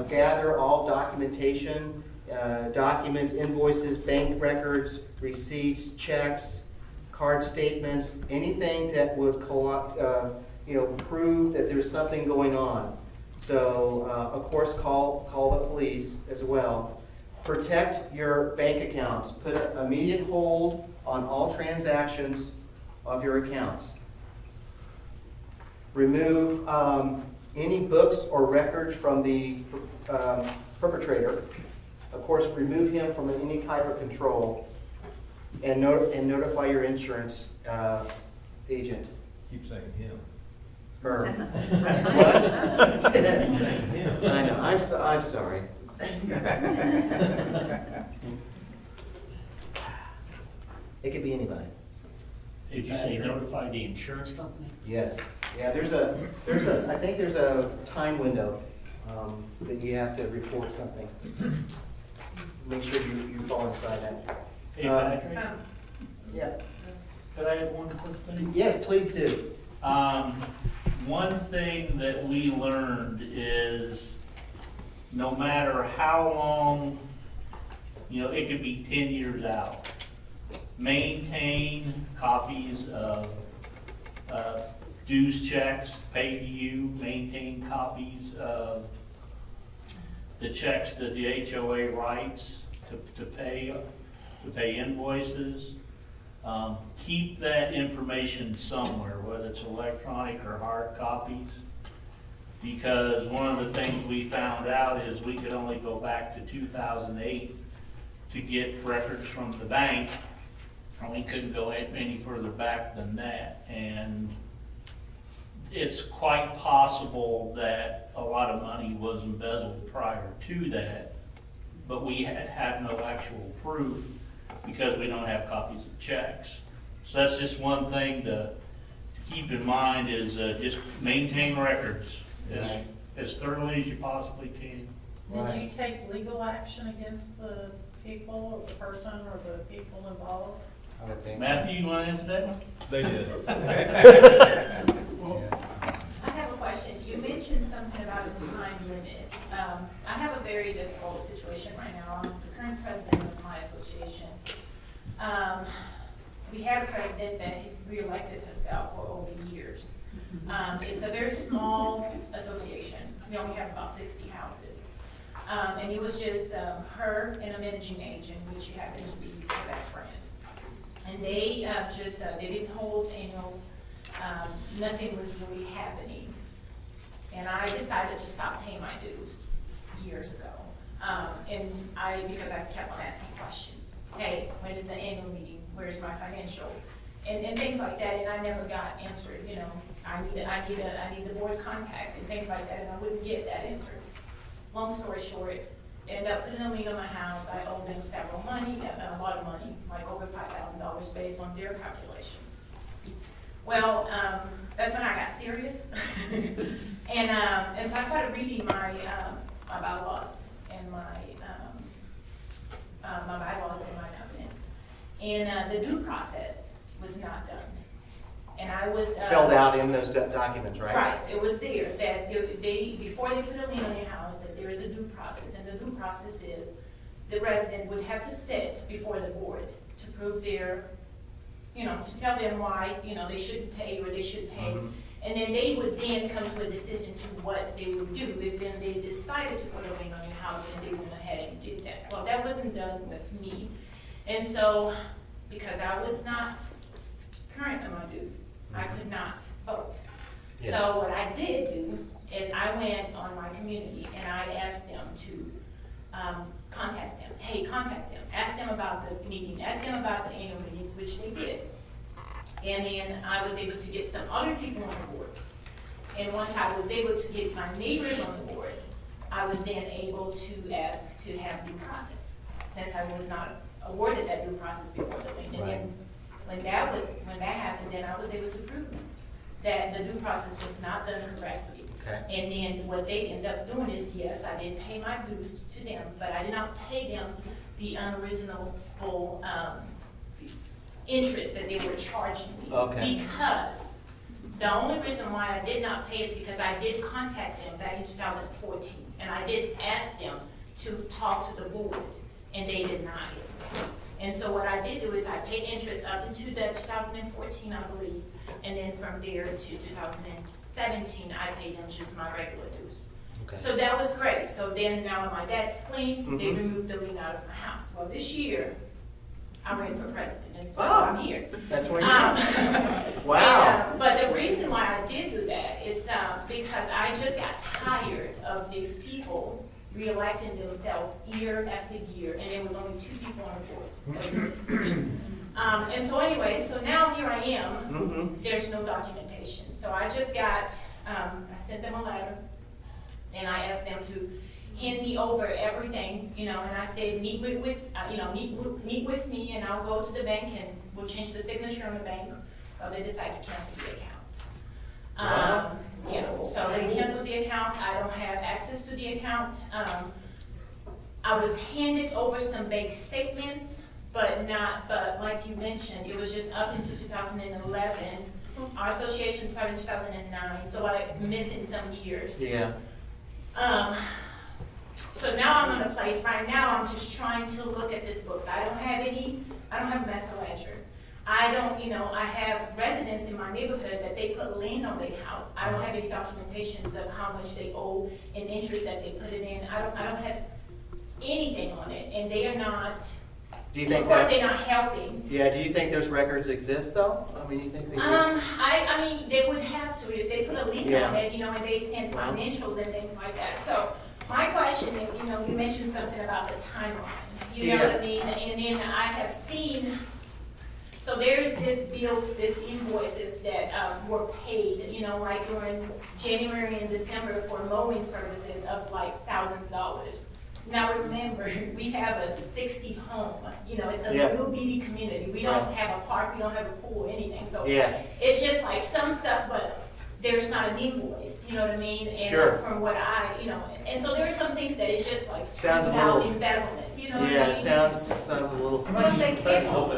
gather all documentation, documents, invoices, bank records, receipts, checks, card statements, anything that would prove that there's something going on. So, of course, call the police as well. Protect your bank accounts. Put an immediate hold on all transactions of your accounts. Remove any books or records from the perpetrator. Of course, remove him from any type of control, and notify your insurance agent. Keep saying him. Her. What? I know. I'm sorry. It could be anybody. Did you say notify the insurance company? Yes. Yeah. I think there's a time window that you have to report something. Make sure you fall inside that. Hey, Patrick, Yeah. could I add one quick thing? Yes, please do. One thing that we learned is no matter how long, it could be 10 years out, maintain copies of dues checks paid to you, maintain copies of the checks that the HOA writes to pay invoices. Keep that information somewhere, whether it's electronic or hard copies, because one of the things we found out is we could only go back to 2008 to get records from the bank, and we couldn't go any further back than that. And it's quite possible that a lot of money was embezzled prior to that, but we had no actual proof because we don't have copies of checks. So that's just one thing to keep in mind is just maintain records as thoroughly as you possibly can. Did you take legal action against the people, or the person, or the people involved? I would think. Matthew, you want to answer that one? They did. I have a question. You mentioned something about a time limit. I have a very difficult situation right now. I'm the current president of my association. We had a president that reelected himself for over years. It's a very small association. We only have about 60 houses. And it was just her and a managing agent, which happens to be her best friend. And they they didn't hold annuals. Nothing was really happening. And I decided to stop paying my dues years ago. Because I kept on asking questions. Hey, when is the annual meeting? Where's my financial? And things like that, and I never got answered, you know. I need the board contact and things like that, and I wouldn't get that answer. Long story short, ended up putting a lien on my house. I owed them several money, a lot of money, like over $5,000 based on their calculation. Well, that's when I got serious. and so I started reading my bylaws and my bylaws and my covenants. And the due process was not done. And I was Spelled out in those documents, right? Right, it was there, that before they put a lien on your house, that there is a due process, and the due process is the resident would have to sit before the board to prove their, you know, to tell them why, you know, they shouldn't pay or they should pay. Mhm. And then they would then come to a decision to what they would do. If then they decided to put a lien on your house, then they went ahead and did that. Well, that wasn't done with me. And so, because I was not current on my dues, I could not vote. Yes. So what I did do is I went on my community and I asked them to contact them. Hey, contact them. Ask them about the meeting. Ask them about the annual meetings, which they did. And then I was able to get some other people on the board. And once I was able to get my neighbors on the board, I was then able to ask to have due process, since I was not awarded that due process before the lien. And then when that happened, then I was able to prove that the due process was not done correctly. Okay. And then what they ended up doing is, yes, I did pay my dues to them, but I did not pay them the unreasonable interest that they were charging me. Okay. Because the only reason why I did not pay is because I did contact them back in 2014, and I did ask them to talk to the board, and they denied it. And so what I did do is I paid interest up into the 2014, I believe, and then from there to 2017, I paid them just my regular dues. Okay. So that was great. So then now my dad's clean, they Mhm. removed the lien out of my house. Well, this year, I ran for president, and so Oh. I'm here. That's what you Wow. But the reason why I did do that is because I just got tired of these people reelecting themselves year after year, and there was only 2 people on the board. That was it. And so anyway, so now here I am, Mhm. there's no documentation. So I just got, I sent them a letter, and I asked them to hand me over everything, you know, and I said, meet with me, and I'll go to the bank, and we'll change the signature on the bank, or they decide to cancel the account. Yeah, so they canceled the account. I don't have access to the account. I was handed over some bank statements, but like you mentioned, it was just up until 2011. Our association started in 2009, so I'm missing some years. Yeah. So now I'm in a place, right now, I'm just trying to look at this books. I don't have a master ledger. I have residents in my neighborhood that they put lien on their house. I don't have any documentations of how much they owe and interest that they put it in. I don't have anything on it, and they are not, Do you think of course, that? they're not helping. Yeah. Do you think those records exist though? I mean, you think they do? I mean, they would have to if they put a lien Yeah. on it, and they send financials and things like that. So my question is, you mentioned something about the timeline. You know what I mean? And then I have seen, so there's this bills, this invoices that were paid, like during January and December for mowing services of like thousands of dollars. Now remember, we have a 60 home, it's a little bitty community. We don't have a park, we don't have a pool, anything. So it's just like some stuff, but there's not an invoice, you know what I mean? And from what and so there are some things that it's just like Sounds a about little- embezzlement, you know what I mean? Yeah, it sounds a little. What if they cancel?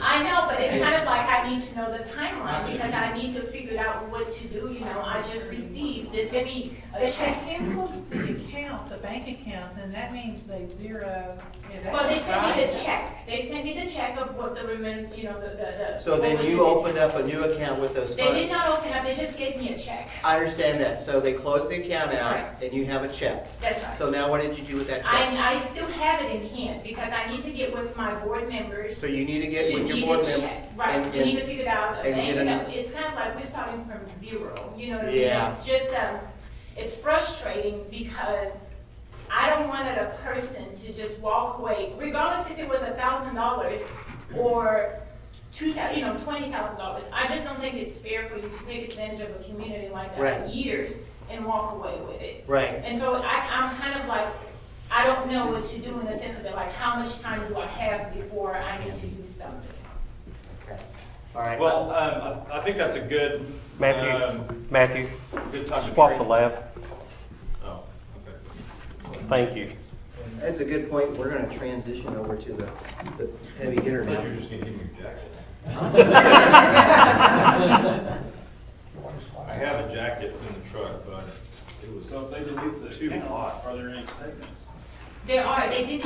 I know, but it's kind of like I need to know the timeline because I need to figure out what to do, I just received this week a If they check. cancel the account, the bank account, then that means they zero it out. Well, they sent me right? the check. They sent me the check of what the remaining, the. So then what was you in it. opened up a new account with those They did funds? not open up, they just gave me a check. I understand that. So they closed the account out Correct. and you have a check. That's right. So now what did you do with that check? I still have it in hand because I need to get with my board members. So you need to get with your need board a member. check. Right, we need to figure it out. and get It's kind of like we're starting from zero, you know what I mean? Yeah. It's just, it's frustrating because I don't want a person to just walk away, regardless if it was $1,000 or $20,000. I just don't think it's fair for you to take advantage of a community like that Right. for years and walk away with it. Right. And so I'm kind of like, I don't know what you do in the sense of it, like, how much time do I have before I need to do something? Okay. All right. Well, I think that's a good, Matthew, good time to swap treat- the lab. Oh, okay. Thank you. That's a good point. We're gonna transition over to the heavy hitter now. You're just gonna give me your jacket. I have a jacket in the truck, but it was too hot. Are there any statements? There are, they did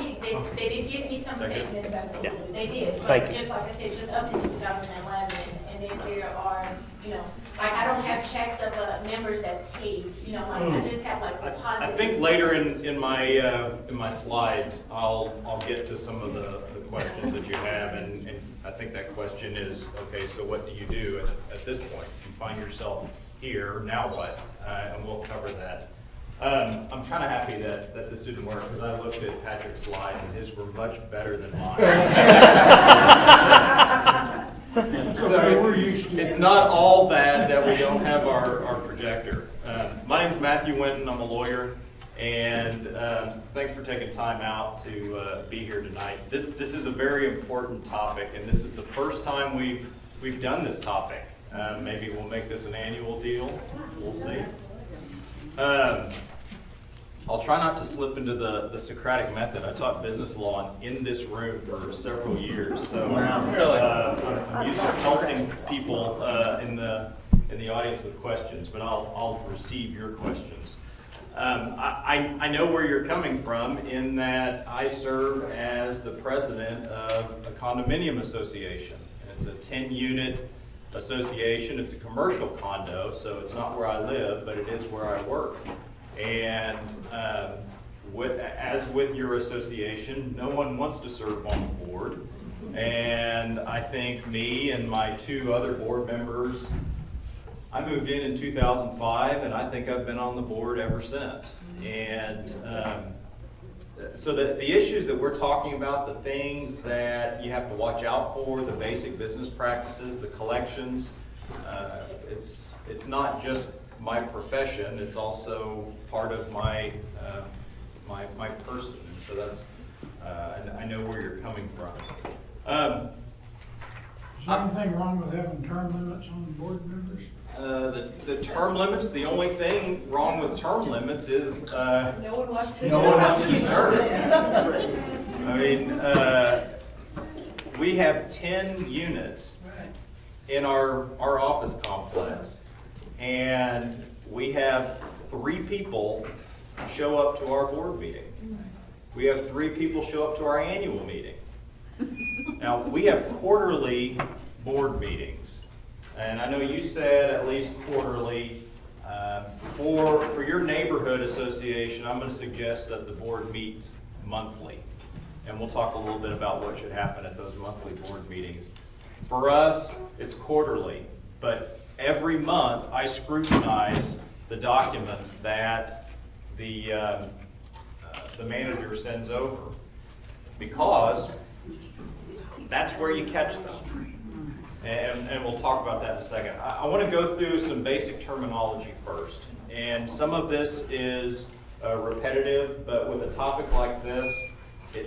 give me some statements, absolutely, they did. Thank But you. just like I said, just up to 2011, and then there are, like, I don't have checks of members that paid, like, I just have like deposits. I think later in my slides, I'll get to some of the questions that you have, and I think that question is, okay, so what do you do at this point? You find yourself here, now what? And we'll cover that. I'm kind of happy that this didn't work, because I looked at Patrick's slides and his were much better than mine. So it's not all bad that we don't have our projector. My name's Matthew Winton, I'm a lawyer, and thanks for taking time out to be here tonight. This is a very important topic, and this is the first time we've done this topic. Maybe we'll make this an annual deal, we'll see. I'll try not to slip into the Socratic method. I taught business law in this room for several years, so I'm used to helping people in the audience with questions, but I'll receive your questions. I know where you're coming from in that I serve as the president of a condominium association. It's a 10-unit association. It's a commercial condo, so it's not where I live, but it is where I work. And as with your association, no one wants to serve on the board. And I think me and my two other board members, I moved in 2005, and I think I've been on the board ever since. And so the issues that we're talking about, the things that you have to watch out for, the basic business practices, the collections, it's not just my profession, it's also part of my person. So that's, I know where you're coming from. Is there anything wrong with having term limits on the board members? The term limits, the only thing wrong with term limits is No one wants to. no one wants to serve. I mean, we have 10 units in our office complex, and we have 3 people show up to our board meeting. We have 3 people show up to our annual meeting. Now, we have quarterly board meetings, and I know you said at least quarterly. For your neighborhood association, I'm going to suggest that the board meets monthly, and we'll talk a little bit about what should happen at those monthly board meetings. For us, it's quarterly, but every month I scrutinize the documents that the manager sends over, because that's where you catch them. And we'll talk about that in a second. I want to go through some basic terminology first. And some of this is repetitive, but with a topic like this,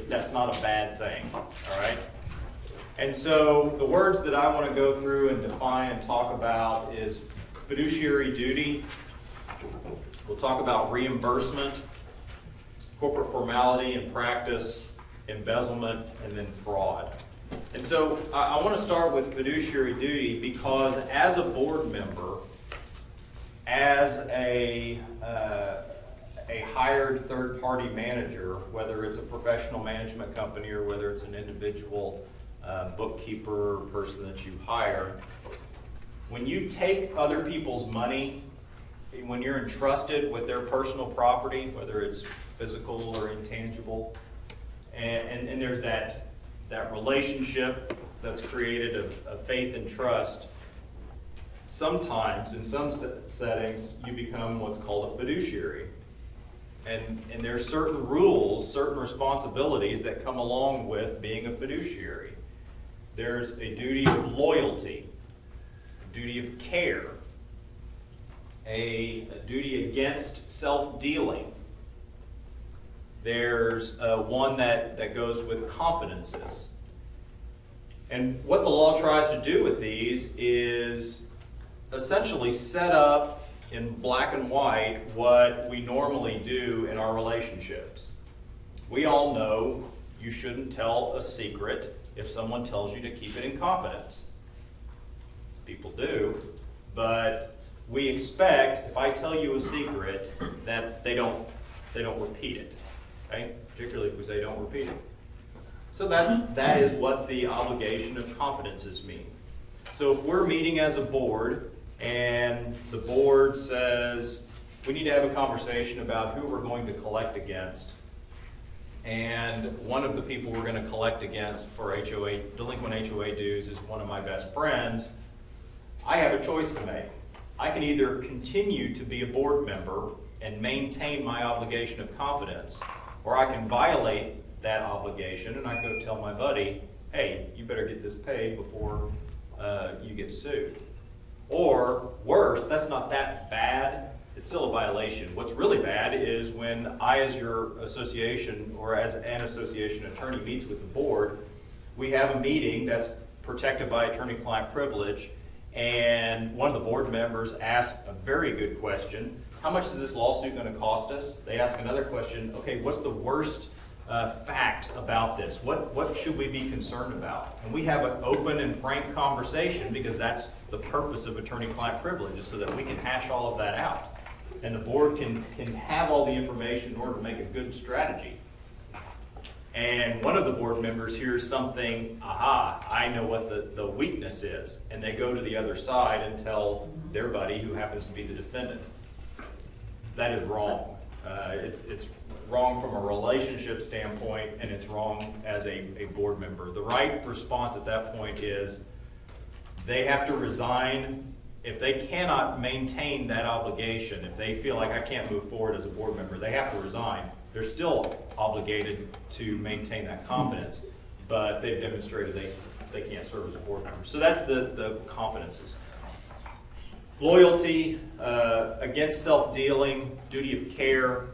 that's not a bad thing, all right? And so the words that I want to go through and define and talk about is fiduciary duty. We'll talk about reimbursement, corporate formality and practice, embezzlement, and then fraud. And so I want to start with fiduciary duty because as a board member, as a hired third-party manager, whether it's a professional management company or whether it's an individual bookkeeper or person that you hire, when you take other people's money, when you're entrusted with their personal property, whether it's physical or intangible, and there's that relationship that's created of faith and trust, sometimes in some settings you become what's called a fiduciary. And there's certain rules, certain responsibilities that come along with being a fiduciary. There's a duty of loyalty, a duty of care, a duty against self-dealing. There's one that goes with confidences. And what the law tries to do with these is essentially set up in black and white what we normally do in our relationships. We all know you shouldn't tell a secret if someone tells you to keep it in confidence. People do, but we expect, if I tell you a secret, that they don't repeat it, okay? Particularly if we say don't repeat it. So that is what the obligation of confidences mean. So if we're meeting as a board and the board says we need to have a conversation about who we're going to collect against, and one of the people we're going to collect against for HOA, delinquent HOA dues is one of my best friends, I have a choice to make. I can either continue to be a board member and maintain my obligation of confidence, or I can violate that obligation and I go tell my buddy, hey, you better get this paid before you get sued. Or worse, that's not that bad, it's still a violation. What's really bad is when I, as your association or as an association attorney, meets with the board, we have a meeting that's protected by attorney-client privilege, and one of the board members asks a very good question: how much is this lawsuit going to cost us? They ask another question: okay, what's the worst fact about this? What should we be concerned about? And we have an open and frank conversation, because that's the purpose of attorney-client privilege, is so that we can hash all of that out. And the board can have all the information in order to make a good strategy. And one of the board members hears something, aha, I know what the weakness is. And they go to the other side and tell their buddy, who happens to be the defendant. That is wrong. It's wrong from a relationship standpoint, and it's wrong as a board member. The right response at that point is they have to resign. If they cannot maintain that obligation, if they feel like I can't move forward as a board member, they have to resign. They're still obligated to maintain that confidence, but they've demonstrated they can't serve as a board member. So that's the confidences. Loyalty, against self-dealing, duty of care,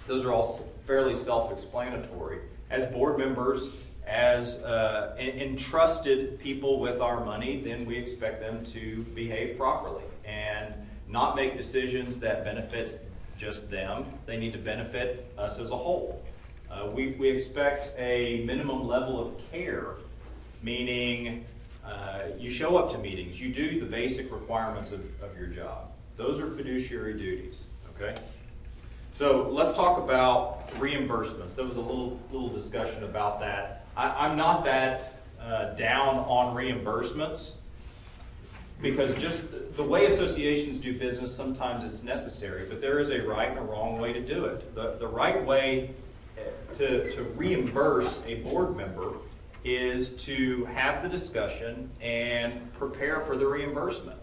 those are all fairly self-explanatory. As board members, as entrusted people with our money, then we expect them to behave properly and not make decisions that benefits just them. They need to benefit us as a whole. We expect a minimum level of care, meaning you show up to meetings, you do the basic requirements of your job. Those are fiduciary duties, okay? So let's talk about reimbursements. There was a little discussion about that. I'm not that down on reimbursements, because just the way associations do business, sometimes it's necessary, but there is a right and a wrong way to do it. The right way to reimburse a board member is to have the discussion and prepare for the reimbursement.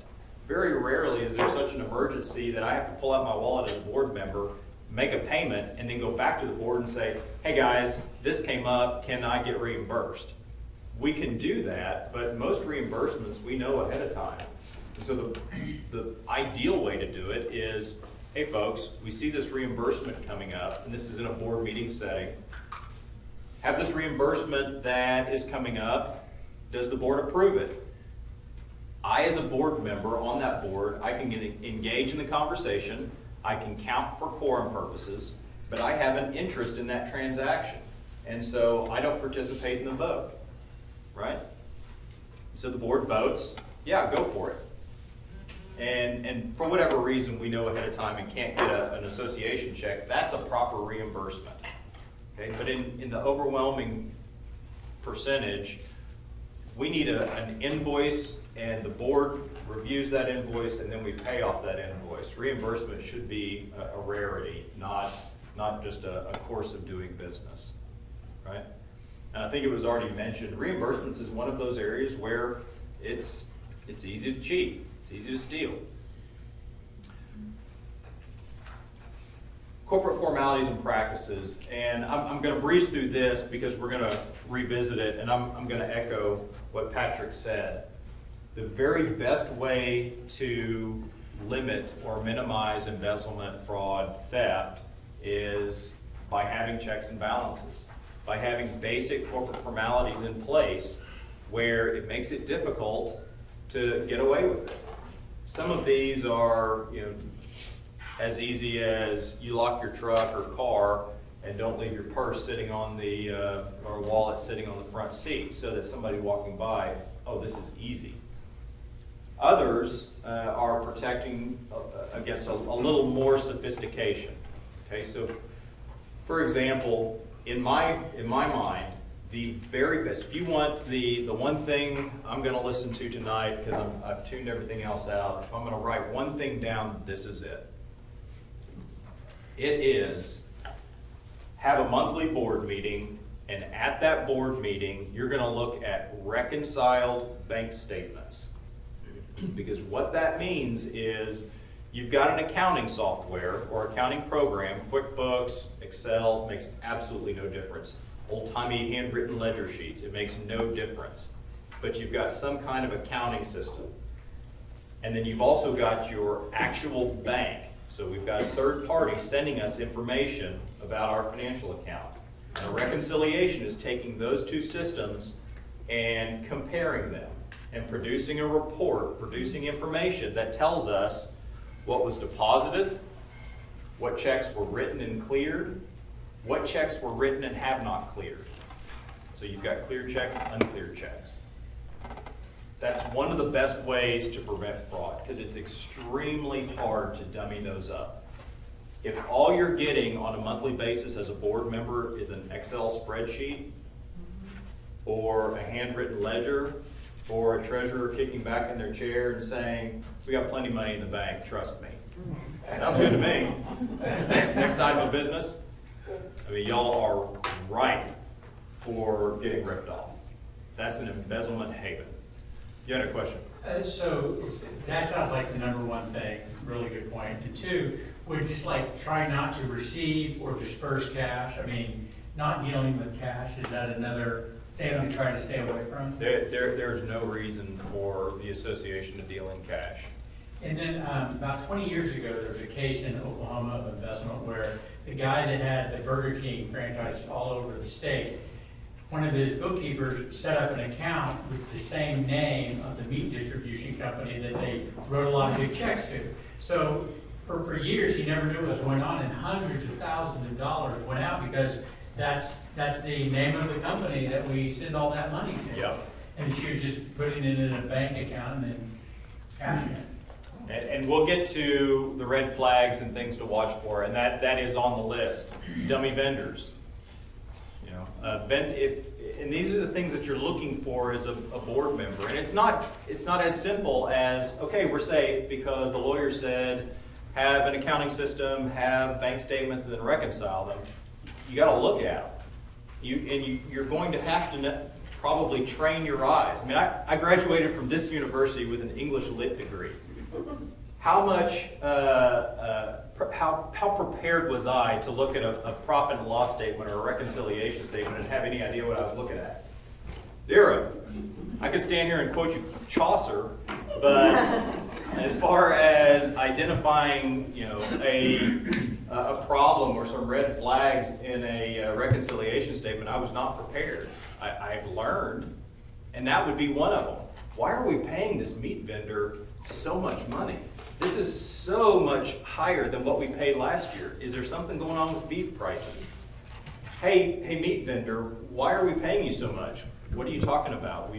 Very rarely is there such an emergency that I have to pull out my wallet as a board member, make a payment, and then go back to the board and say, hey guys, this came up, can I get reimbursed? We can do that, but most reimbursements we know ahead of time. And so the ideal way to do it is, hey folks, we see this reimbursement coming up, and this is in a board meeting setting. Have this reimbursement that is coming up, does the board approve it? I, as a board member on that board, I can engage in the conversation, I can count for quorum purposes, but I have an interest in that transaction. And so I don't participate in the vote, right? So the board votes, yeah, go for it. And for whatever reason we know ahead of time and can't get an association check, that's a proper reimbursement. Okay? But in the overwhelming percentage, we need an invoice, and the board reviews that invoice, and then we pay off that invoice. Reimbursement should be a rarity, not just a course of doing business, right? And I think it was already mentioned, reimbursements is one of those areas where it's easy to cheat, it's easy to steal. corporate formalities and practices, and I'm going to breeze through this because we're going to revisit it, and I'm going to echo what Patrick said. The very best way to limit or minimize embezzlement, fraud, theft is by having checks and balances, by having basic corporate formalities in place where it makes it difficult to get away with it. Some of these are, as easy as you lock your truck or car and don't leave your purse sitting on the, or wallet sitting on the front seat so that somebody walking by, oh, this is easy. Others are protecting against a little more sophistication. Okay, so for example, in my mind, the very best, if you want the one thing I'm going to listen to tonight, because I've tuned everything else out, if I'm going to write one thing down, this is it. It is have a monthly board meeting, and at that board meeting, you're going to look at reconciled bank statements. Because what that means is you've got an accounting software or accounting program, QuickBooks, Excel, makes absolutely no difference. Old-timey handwritten ledger sheets, it makes no difference. But you've got some kind of accounting system. And then you've also got your actual bank. So we've got a third party sending us information about our financial account. And a reconciliation is taking those two systems and comparing them and producing a report, producing information that tells us what was deposited, what checks were written and cleared, what checks were written and have not cleared. So you've got cleared checks, uncleared checks. That's one of the best ways to prevent fraud because it's extremely hard to dummy those up. If all you're getting on a monthly basis as a board member is an Excel spreadsheet or a handwritten ledger or a treasurer kicking back in their chair and saying, we got plenty of money in the bank, trust me. Sounds good to me. Next item of business. I mean, y'all are ripe for getting ripped off. That's an embezzlement haven. You had a question? So that sounds like the number one thing, really good point. And two, we just like try not to receive or disperse cash. I mean, not dealing with cash, is that another thing we try to stay away from? There's no reason for the association to deal in cash. And then about 20 years ago, there was a case in Oklahoma of investment where the guy that had the Burger King franchise all over the state, one of the bookkeepers set up an account with the same name of the meat distribution company that they wrote a lot of big checks to. So for years, he never knew what was going on, and hundreds of thousands of dollars went out because that's the name of the company that we send all that money to. Yep. And she was just putting it in a bank account and then cashing it. And we'll get to the red flags and things to watch for, and that is on the list. Dummy vendors. And these are the things that you're looking for as a board member. And it's not as simple as, okay, we're safe because the lawyer said have an accounting system, have bank statements, and then reconcile them. You got to look at them. You're going to have to probably train your eyes. I mean, I graduated from this university with an English Lit degree. How much, how prepared was I to look at a profit and loss statement or a reconciliation statement and have any idea what I was looking at? Zero. I could stand here and quote you Chaucer, but as far as identifying, a problem or some red flags in a reconciliation statement, I was not prepared. I've learned, and that would be one of them. Why are we paying this meat vendor so much money? This is so much higher than what we paid last year. Is there something going on with beef prices? Hey, meat vendor, why are we paying you so much? What are you talking about?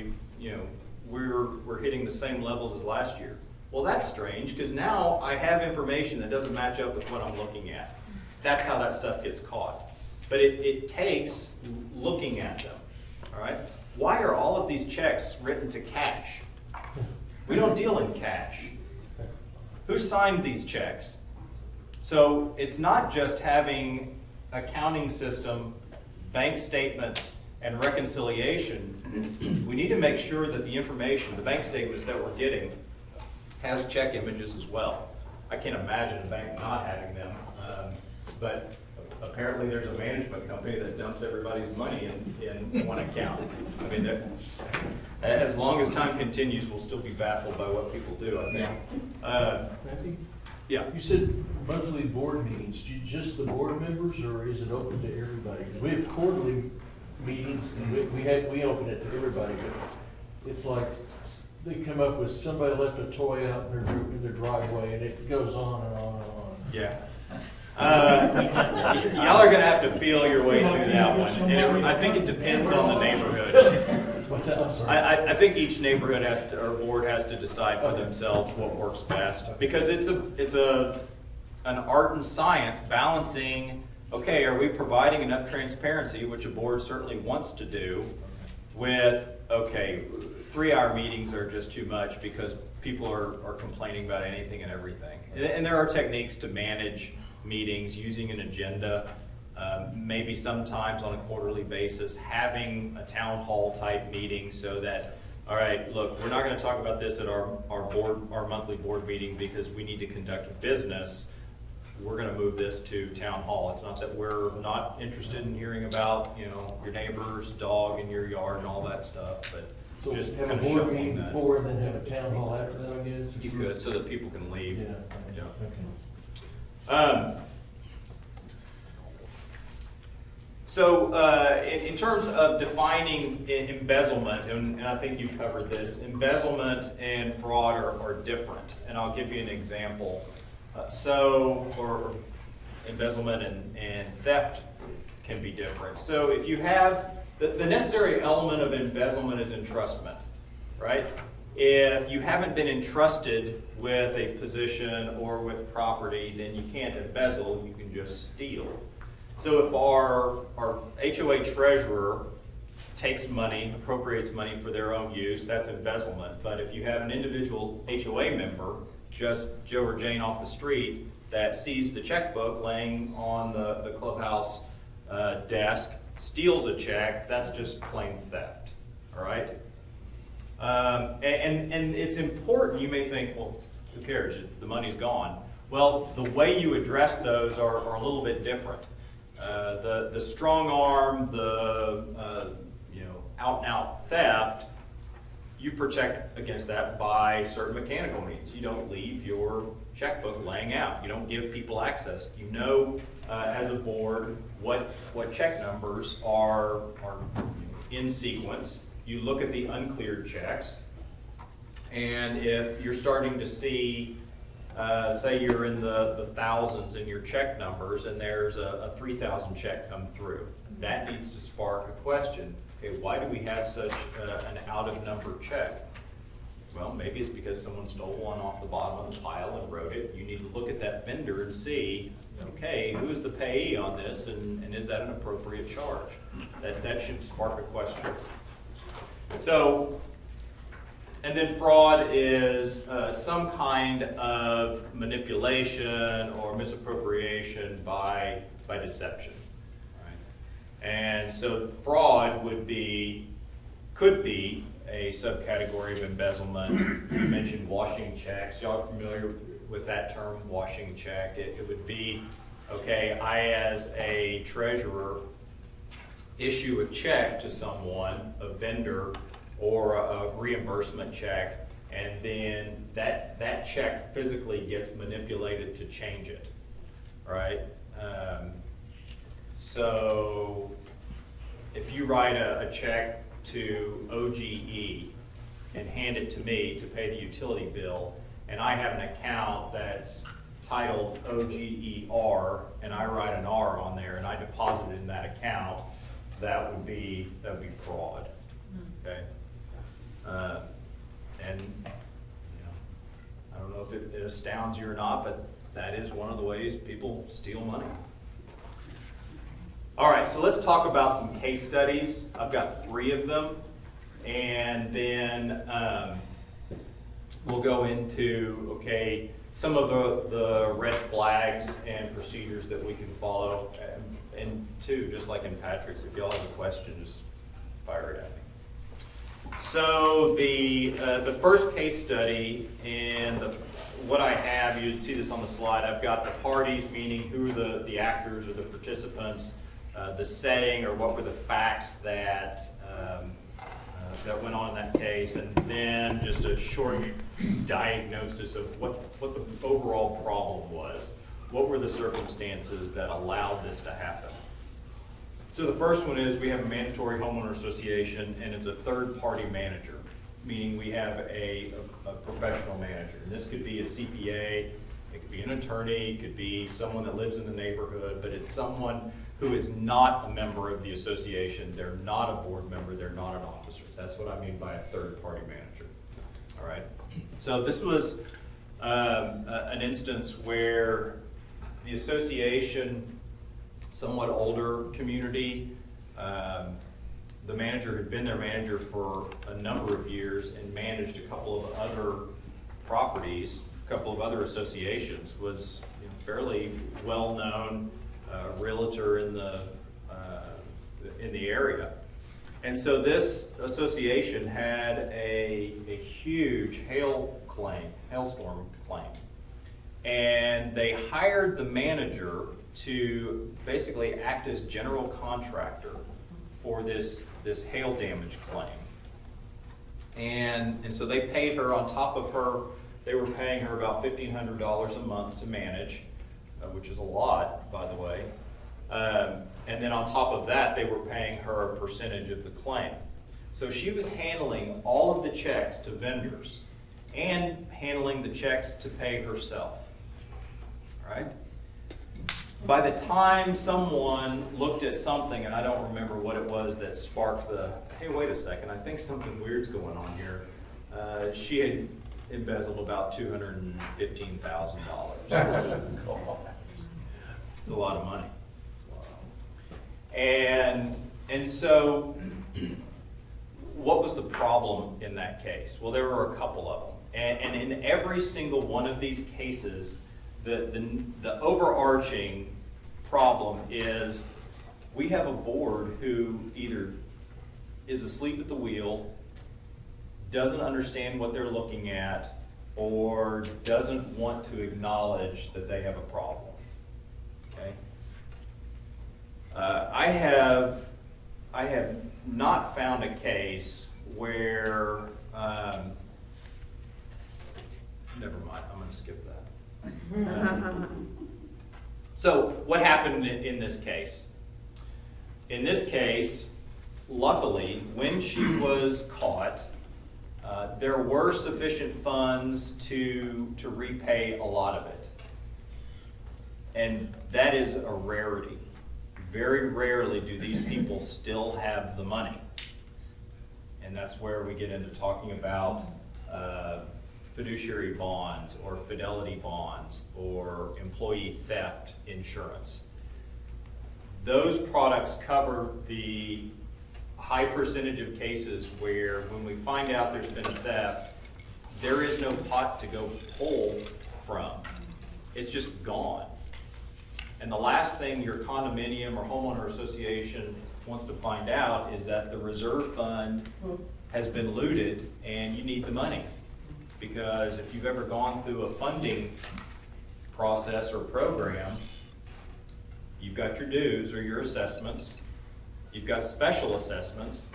We're hitting the same levels as last year. Well, that's strange because now I have information that doesn't match up with what I'm looking at. That's how that stuff gets caught. But it takes looking at them. All right? Why are all of these checks written to cash? We don't deal in cash. Who signed these checks? So it's not just having accounting system, bank statements, and reconciliation. We need to make sure that the information, the bank statements that we're getting, has check images as well. I can't imagine a bank not having them. but apparently there's a management company that dumps everybody's money in one account. I mean, as long as time continues, we'll still be baffled by what people do, I think. Matthew? Yeah. You said monthly board meetings, just the board members, or is it open to everybody? Because we have quarterly meetings, and we open it to everybody, but it's like, they come up with, somebody left a toy out in their driveway, and it goes on and on and on. Yeah. Y'all are gonna have to feel your way through that one. And I think it depends on the neighborhood. What's that? I'm sorry. I think each neighborhood has to, or board has to decide for themselves what works best. Because it's an art and science balancing, okay, are we providing enough transparency, which a board certainly wants to do, with, okay, 3-hour meetings are just too much because people are complaining about anything and everything. And there are techniques to manage meetings using an agenda, maybe sometimes on a quarterly basis, having a town hall type meeting so that, all right, look, we're not going to talk about this at our monthly board meeting because we need to conduct business. We're going to move this to town hall. It's not that we're not interested in hearing about, you know, your neighbor's dog in your yard and all that stuff, but So just have kind a of board shuffling meeting that. before and then have a town hall after that, I guess? You could, so that people can leave. Yeah. Yeah. Okay. So in terms of defining embezzlement, and I think you covered this, embezzlement and fraud are different. And I'll give you an example. Or embezzlement and theft can be different. So if you have, the necessary element of embezzlement is entrustment, right? If you haven't been entrusted with a position or with property, then you can't embezzle, you can just steal. So if our HOA treasurer takes money, appropriates money for their own use, that's embezzlement. But if you have an individual HOA member, just Joe or Jane off the street, that sees the checkbook laying on the clubhouse desk, steals a check, that's just plain theft, all right? And it's important, you may think, well, who cares, the money's gone. Well, the way you address those are a little bit different. The strong arm, the out-and-out theft, you protect against that by certain mechanical means. You don't leave your checkbook laying out. You don't give people access. You know, as a board, what check numbers are in sequence. You look at the uncleared checks, and if you're starting to see, say you're in the thousands in your check numbers, and there's a 3,000 check come through, that needs to spark a question. Okay, why do we have such an out-of-number check? Well, maybe it's because someone stole one off the bottom of the pile and wrote it. You need to look at that vendor and see, okay, who is the payee on this, and is that an appropriate charge? That should spark a question. So, and then fraud is some kind of manipulation or misappropriation by deception. And so fraud could be a subcategory of embezzlement. You mentioned washing checks. Y'all are familiar with that term, washing check. It would be, okay, I as a treasurer issue a check to someone, a vendor, or a reimbursement check, and then that check physically gets manipulated to change it, right? So if you write a check to OGE and hand it to me to pay the utility bill, and I have an account that's titled OGER, and I write an R on there, and I deposit it in that account, that would be fraud, okay? And I don't know if it astounds you or not, but that is one of the ways people steal money. All right, so let's talk about some case studies. I've got 3 of them, and then we'll go into, okay, some of the red flags and procedures that we can follow. And 2, just like in Patrick's, if y'all have a question, just fire it at me. So the first case study, and what I have, you'd see this on the slide, I've got the parties, meaning who are the actors or the participants, the setting or what were the facts that went on in that case, and then just a short diagnosis of what the overall problem was. What were the circumstances that allowed this to happen? So the first one is we have a mandatory homeowner association, and it's a third-party manager, meaning we have a professional manager. And this could be a CPA, it could be an attorney, it could be someone that lives in the neighborhood, but it's someone who is not a member of the association. They're not a board member, they're not an officer. That's what I mean by a third-party manager. All right. So this was an instance where the association, somewhat older community, the manager had been their manager for a number of years and managed a couple of other properties, a couple of other associations, was fairly well-known realtor in the area. And so this association had a huge hailstorm claim. And they hired the manager to basically act as general contractor for this hail damage claim. And so they paid her on top of her, they were paying her about $1,500 a month to manage, which is a lot, by the way. And then on top of that, they were paying her a percentage of the claim. So she was handling all of the checks to vendors and handling the checks to pay herself. All right? By the time someone looked at something, and I don't remember what it was that sparked the, hey, wait a second, I think something weird's going on here. She had embezzled about $215,000. A lot of money. And so what was the problem in that case? Well, there were a couple of them. And in every single one of these cases, the overarching problem is we have a board who either is asleep at the wheel, doesn't understand what they're looking at, or doesn't want to acknowledge that they have a problem. Okay? I have not found a case where, never mind, I'm going to skip that. So what happened in this case? In this case, luckily, when she was caught, there were sufficient funds to repay a lot of it. And that is a rarity. Very rarely do these people still have the money. And that's where we get into talking about fiduciary bonds or fidelity bonds or employee theft insurance. Those products cover the high percentage of cases where when we find out there's been a theft, there is no pot to go pull from. It's just gone. And the last thing your condominium or homeowner association wants to find out is that the reserve fund has been looted and you need the money. Because if you've ever gone through a funding process or program, you've got your dues or your assessments, you've got special assessments.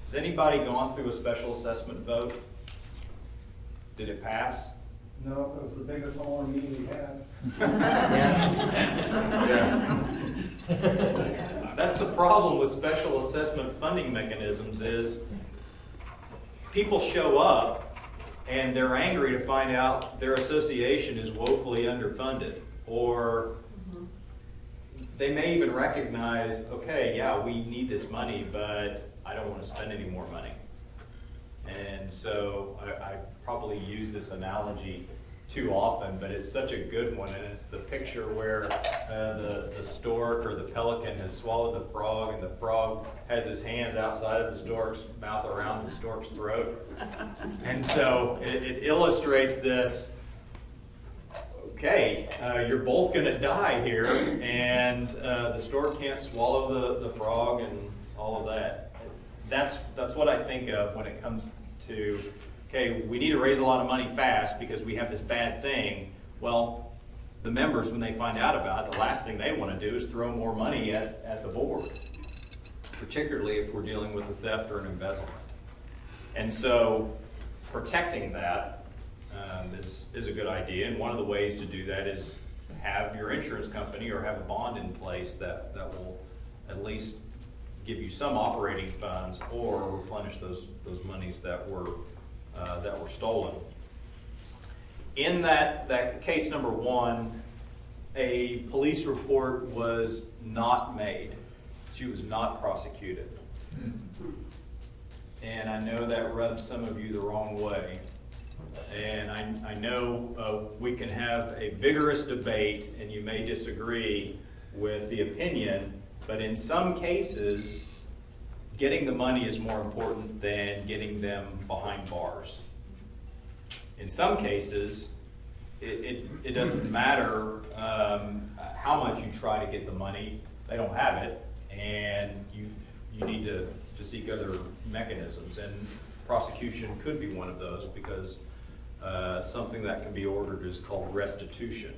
Has anybody gone through a special assessment vote? Did it pass? No, it was the biggest homeowner meeting we had. Yeah. That's the problem with special assessment funding mechanisms is people show up and they're angry to find out their association is woefully underfunded, or they may even recognize, okay, yeah, we need this money, but I don't want to spend any more money. And so I probably use this analogy too often, but it's such a good one, and it's the picture where the stork or the pelican has swallowed the frog, and the frog has his hands outside of the stork's mouth around the stork's throat. And so it illustrates this, okay, you're both going to die here, and the stork can't swallow the frog and all of that. That's what I think of when it comes to okay, we need to raise a lot of money fast because we have this bad thing. Well, the members, when they find out about it, the last thing they want to do is throw more money at the board, particularly if we're dealing with a theft or an embezzlement. And so protecting that is a good idea, and one of the ways to do that is have your insurance company or have a bond in place that will at least give you some operating funds or replenish those monies that were stolen. In that case number 1, a police report was not made. She was not prosecuted. And I know that rubs some of you the wrong way. And I know we can have a vigorous debate and you may disagree with the opinion, but in some cases, getting the money is more important than getting them behind bars. In some cases, it doesn't matter how much you try to get the money, they don't have it, and you need to seek other mechanisms. And prosecution could be one of those, because something that can be ordered is called restitution,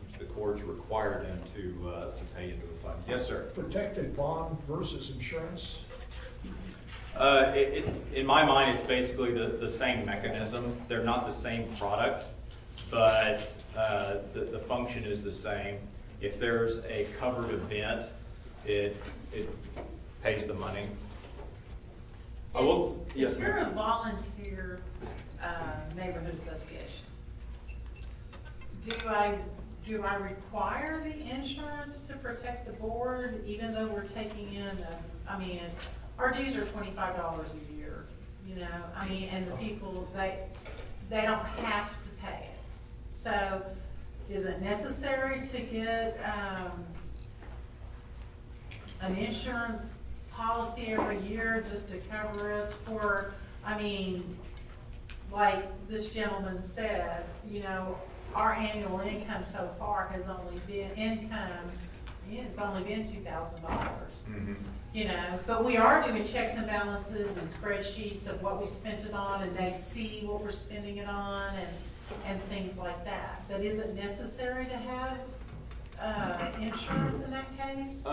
which the courts require them to pay into the fund. Yes, sir? Protected bond versus insurance? In my mind, it's basically the same mechanism. They're not the same product, but the function is the same. If there's a covered event, it pays the money. Yes, If you're ma'am. a volunteer neighborhood association, do I require the insurance to protect the board, even though we're taking in, our dues are $25 a year, and the people, they don't have to pay it. So is it necessary to get an insurance policy every year just to cover us for, like this gentleman said, our annual income so far has only been it's only been $2,000. But we are doing checks and balances and spreadsheets of what we spent it on, and they see what we're spending it on and things like that. But is it necessary to have insurance in that case?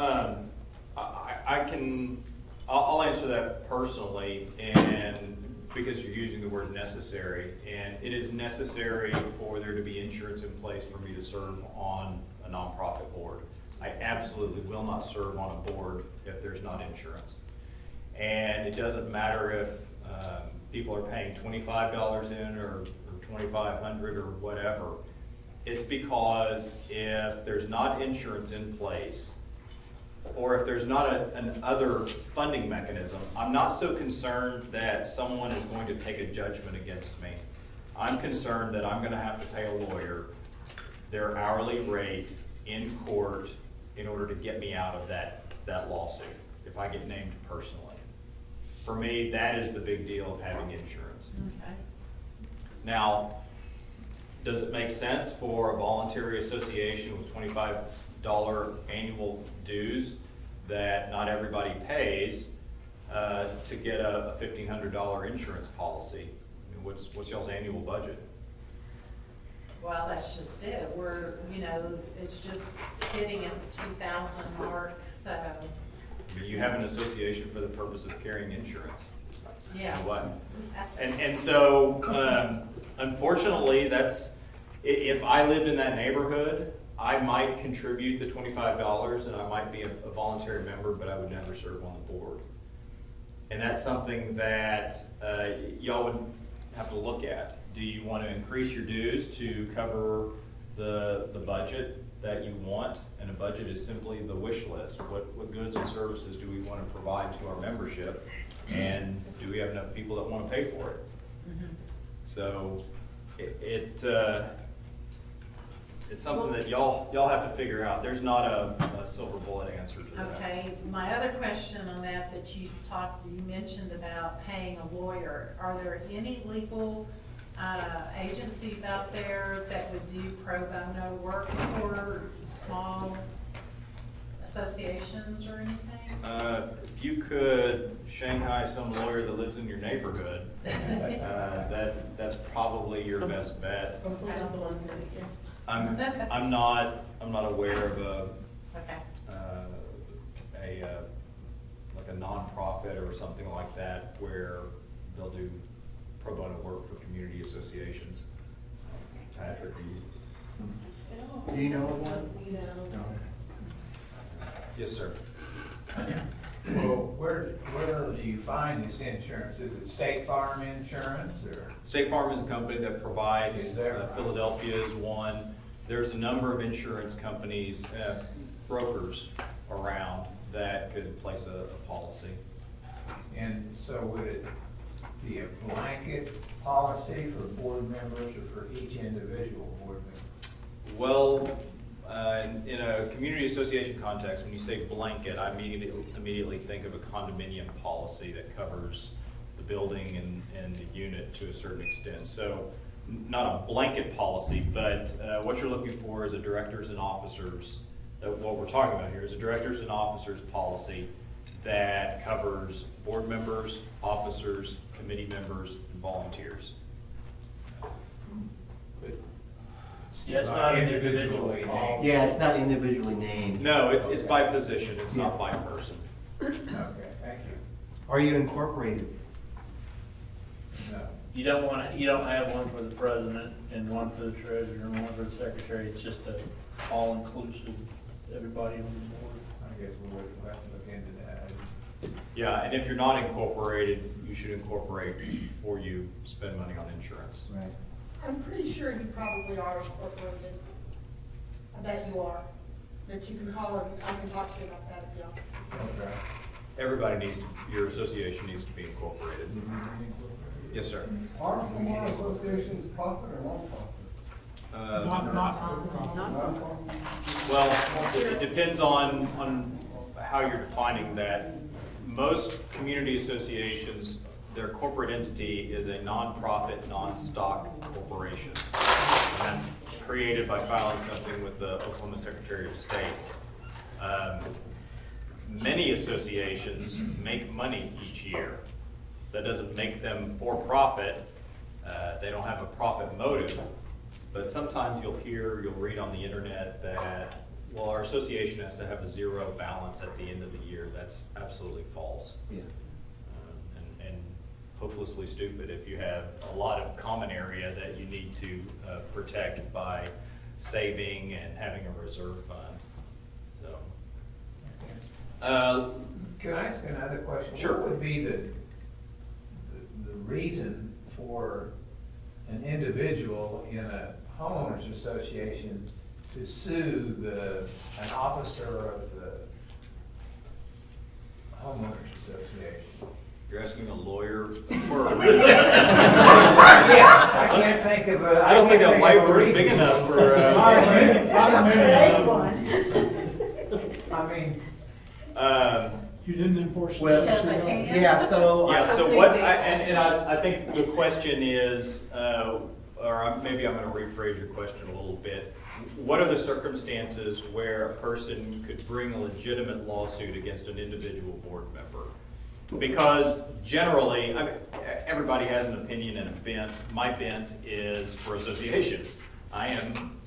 I'll answer that personally, and because you're using the word necessary, and it is necessary for there to be insurance in place for me to serve on a nonprofit board. I absolutely will not serve on a board if there's not insurance. And it doesn't matter if people are paying $25 in or $2,500 or whatever. It's because if there's not insurance in place, or if there's not an other funding mechanism, I'm not so concerned that someone is going to take a judgment against me. I'm concerned that I'm going to have to pay a lawyer their hourly rate in court in order to get me out of that lawsuit, if I get named personally. For me, that is the big deal of having insurance. Okay. Now, does it make sense for a voluntary association with $25 annual dues that not everybody pays to get a $1,500 insurance policy? What's y'all's annual budget? Well, that's just it. We're, it's just hitting at the 2,000 mark, so. You have an association for the purpose of carrying insurance. Yeah. You know what? And so, unfortunately, if I lived in that neighborhood, I might contribute the $25 and I might be a voluntary member, but I would never serve on the board. And that's something that y'all would have to look at. Do you want to increase your dues to cover the budget that you want? And a budget is simply the wish list. What goods and services do we want to provide to our membership? And do we have enough people that want to pay for it? Mm-hmm. So it's something that y'all have to figure out. There's not a silver bullet answer to that. Okay, my other question on that you mentioned about paying a lawyer. Are there any legal agencies out there that would do pro bono work for small associations or anything? If you could Shanghai some lawyer that lives in your neighborhood, that's probably your best bet. I'm not aware of Okay. like a nonprofit or something like that where they'll do pro bono work for community associations. Patrick, Do you know of one? yes, sir. Well, where do you find this insurance? Is it State Farm Insurance or? State Farm is a company that provides, Is there? Philadelphia is one. There's a number of insurance companies, brokers around that could place a policy. And so would it be a blanket policy for board members or for each individual board member? Well, in a community association context, when you say blanket, I immediately think of a condominium policy that covers the building and the unit to a certain extent. So not a blanket policy, but what you're looking for is a directors and officers. What we're talking about here is a directors and officers policy that covers board members, officers, committee members, and volunteers. Yeah, it's not an individual policy. Yeah, it's not individually named. No, it's by position, it's not by person. Okay, thank you. Are you incorporated? No. You don't have one for the president and one for the treasurer and one for the secretary. It's just a all-inclusive, everybody on the board. I guess we'll have to look into that. Yeah, and if you're not incorporated, you should incorporate before you spend money on insurance. Right. I'm pretty sure you probably are incorporated. I bet you are. That you can call and I can talk to you about that at the office. Okay. Everybody your association needs to be incorporated. Yes, sir. Are homeowner associations profit or non-profit? Not Well, it depends on how you're defining that. Most community associations, their corporate entity is a nonprofit, non-stock corporation. And that's created by filing something with the Oklahoma Secretary of State. Many associations make money each year. That doesn't make them for profit. They don't have a profit motive. But sometimes you'll read on the internet that, well, our association has to have a zero balance at the end of the year. That's absolutely false. Yeah. And hopelessly stupid if you have a lot of common area that you need to protect by saving and having a reserve fund. So, Can I ask another question? Sure. What would be the reason for an individual in a homeowners association to sue an officer of the homeowners association? you're asking a lawyer I can't think of a. I don't think that whiteboard is big enough for. I mean, You didn't enforce. Well, Because they can't. yeah, so. I think the question is, or maybe I'm going to rephrase your question a little bit. What are the circumstances where a person could bring a legitimate lawsuit against an individual board member? Because generally, everybody has an opinion and a bent. My bent is for associations. I am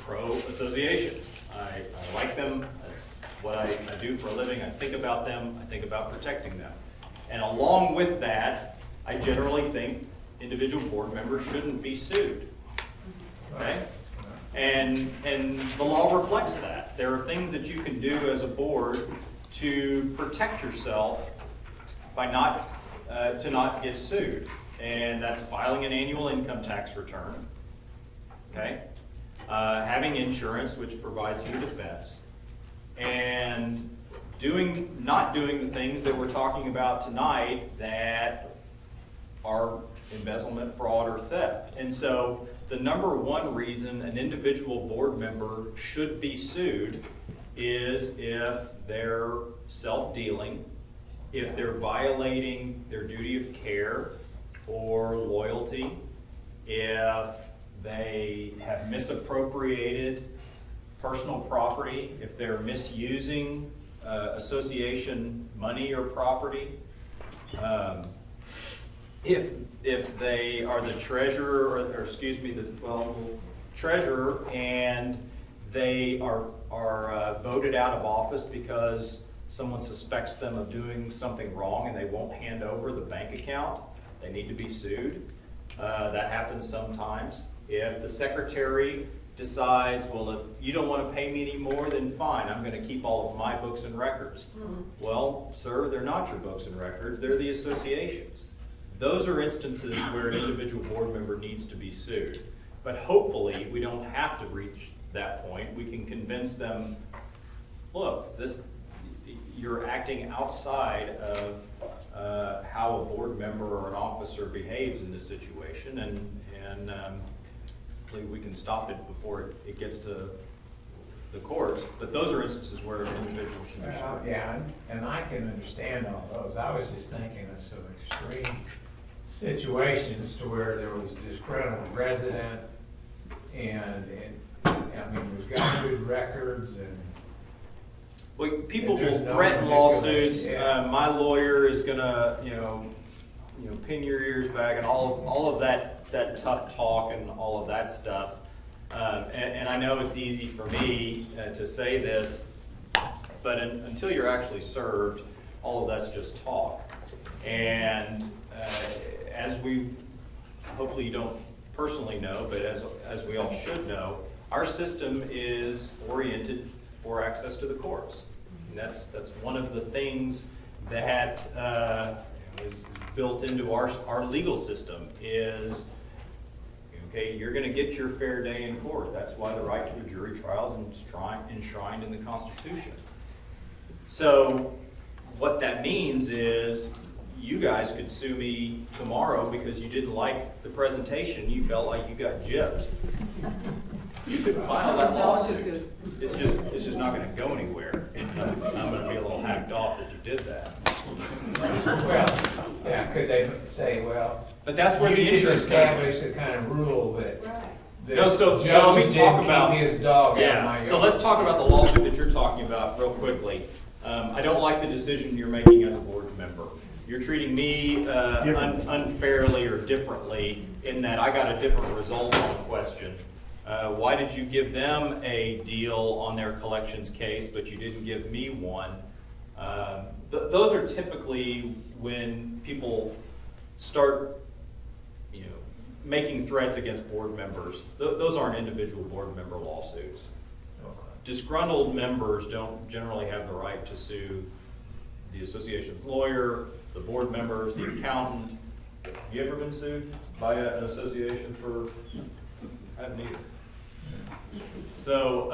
pro-association. I like them. That's what I do for a living. I think about them. I think about protecting them. And along with that, I generally think individual board members shouldn't be sued. Okay? And the law reflects that. There are things that you can do as a board to protect yourself by to not get sued. And that's filing an annual income tax return. Okay? Having insurance, which provides you defense. And not doing the things that we're talking about tonight that are embezzlement, fraud, or theft. And so the number one reason an individual board member should be sued is if they're self-dealing, if they're violating their duty of care or loyalty, if they have misappropriated personal property, if they're misusing association money or property, if they are the treasurer, or excuse me, treasurer, and they are voted out of office because someone suspects them of doing something wrong and they won't hand over the bank account, they need to be sued. That happens sometimes. If the secretary decides, well, if you don't want to pay me anymore, then fine, I'm going to keep all of my books and records. Well, sir, they're not your books and records, they're the association's. Those are instances where an individual board member needs to be sued. But hopefully, we don't have to reach that point. We can convince them, look, you're acting outside of how a board member or an officer behaves in this situation, and hopefully we can stop it before it gets to the courts. But those are instances where an individual should be sued. Yeah, and I can understand all those. I was just thinking of some extreme situations to where there was a disgruntled resident and I mean, we've got good records and. Well, people and will there's no threaten manipulation. lawsuits. Yeah. My lawyer is gonna, pin your ears back, and all of that tough talk and all of that stuff. And I know it's easy for me to say this, but until you're actually served, all of that's just talk. And as we, hopefully you don't personally know, but as we all should know, our system is oriented for access to the courts. And that's one of the things that is built into our legal system is, okay, you're going to get your fair day in court. That's why the right to a jury trial is enshrined in the Constitution. So what that means is you guys could sue me tomorrow because you didn't like the presentation. You felt like you got gypped. You could file that lawsuit. It's just not going to go anywhere. I'm going to be a little hacked off that you did that. Well, yeah, could they say, well. But that's where you the didn't insurance establish the kind of rule that. No, so let Jones me did talk keep about his dog out of my So yard. let's talk about the lawsuit that you're talking about real quickly. I don't like the decision you're making as a board member. You're treating me unfairly or differently in that I got a different result on the question. Why did you give them a deal on their collections case, but you didn't give me one? Those are typically when people start, making threats against board members. Those aren't individual board member lawsuits. Disgruntled members don't generally have the right to sue the association's lawyer, the board members, the accountant. Have you ever been sued by an association for? I haven't either. So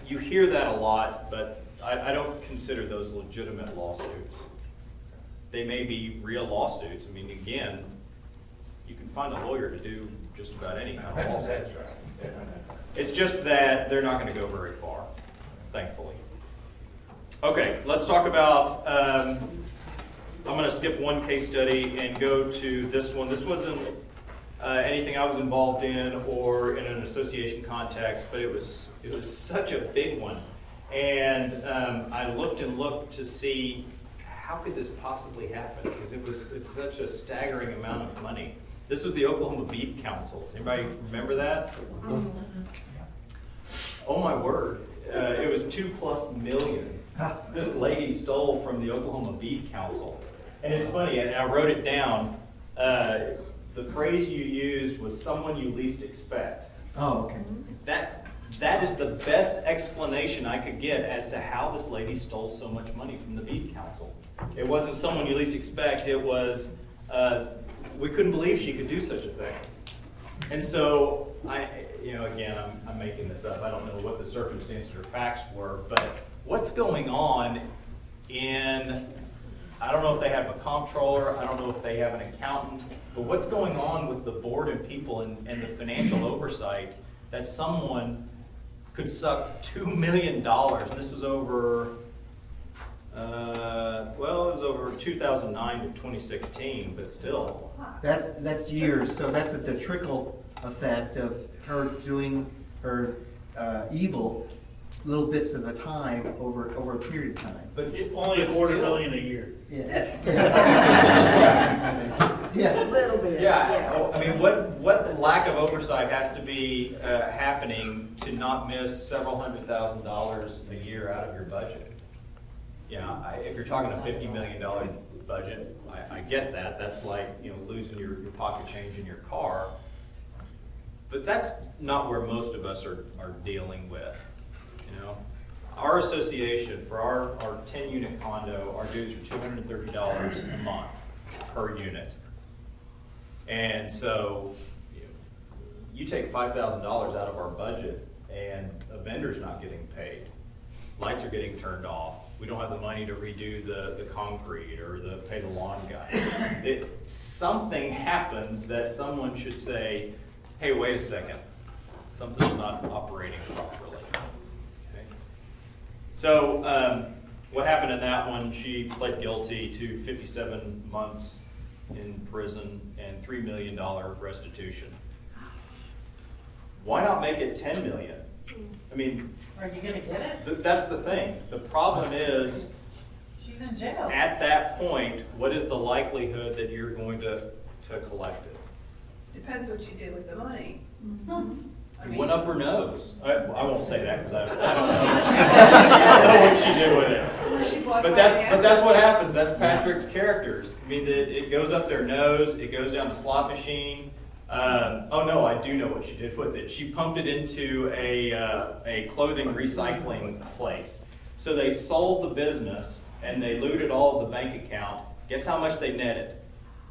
you hear that a lot, but I don't consider those legitimate lawsuits. They may be real lawsuits. I mean, again, you can find a lawyer to do just about any kind of lawsuit. That's right. It's just that they're not going to go very far, thankfully. Okay, let's talk about, I'm going to skip one case study and go to this one. This wasn't anything I was involved in or in an association context, but it was such a big one. And I looked and looked to see how could this possibly happen, because it's such a staggering amount of money. This was the Oklahoma Beef Council. Anybody remember that? Oh my word. It was $2+ million. This lady stole from the Oklahoma Beef Council. And it's funny, and I wrote it down. The phrase you used was someone you least expect. Oh, okay. That is the best explanation I could get as to how this lady stole so much money from the Beef Council. It wasn't someone you least expect. It was, we couldn't believe she could do such a thing. And so, again, I'm making this up. I don't know what the circumstances or facts were, but what's going on I don't know if they have a comptroller, I don't know if they have an accountant, but what's going on with the board and people and the financial oversight that someone could suck $2 million, and this was over, it was over 2009 to 2016, but still. That's years, so that's at the trickle effect of her doing her evil little bits at a time over a period of time. But Only a $250,000 a year. Yes. A Yeah. little bit, Yeah, I mean, what lack of oversight has to be happening to not miss several $100,000s a year out of your budget? Yeah, if you're talking a $50 million budget, I get that. That's like, losing your pocket change in your car. But that's not where most of us are dealing with, Our association, for our 10-unit condo, our dues are $230 a month per unit. And so, you take $5,000 out of our budget and a vendor's not getting paid. Lights are getting turned off. We don't have the money to redo the concrete or pay the lawn guy. Something happens that someone should say, hey, wait a second, something's not operating properly. Okay? So what happened in that one, she pled guilty to 57 months in prison and $3 million restitution. Why not make it $10 million? I mean, Are you gonna get it? that's the thing. The problem is, She's in jail. at that point, what is the likelihood that you're going to collect it? Depends what you do with the money. It went up her nose. I won't say that because I don't know. I don't know what she did with it. Unless you bought But that's what happens. That's Patrick's characters. I mean, it goes up their nose. It goes down the slot machine. Oh no, I do know what she did with it. She pumped it into a clothing recycling place. So they sold the business and they looted all of the bank account. Guess how much they netted?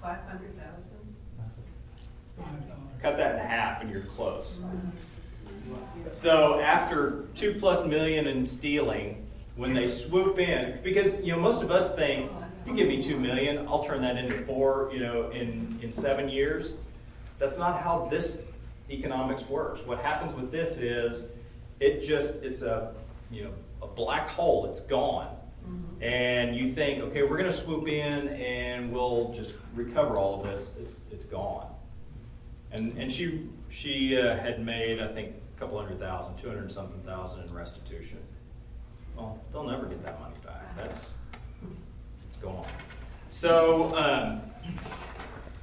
500,000. Cut that in half and you're close. So after $2+ million in stealing, when they swoop in, because most of us think, you give me $2 million, I'll turn that into $4 million, in 7 years. That's not how this economics works. What happens with this is it's a black hole. It's gone. And you think, okay, we're going to swoop in and we'll just recover all of this. It's gone. And she had made, I think, a couple $100,000, 200-something thousand in restitution. Well, they'll never get that money back. It's gone. So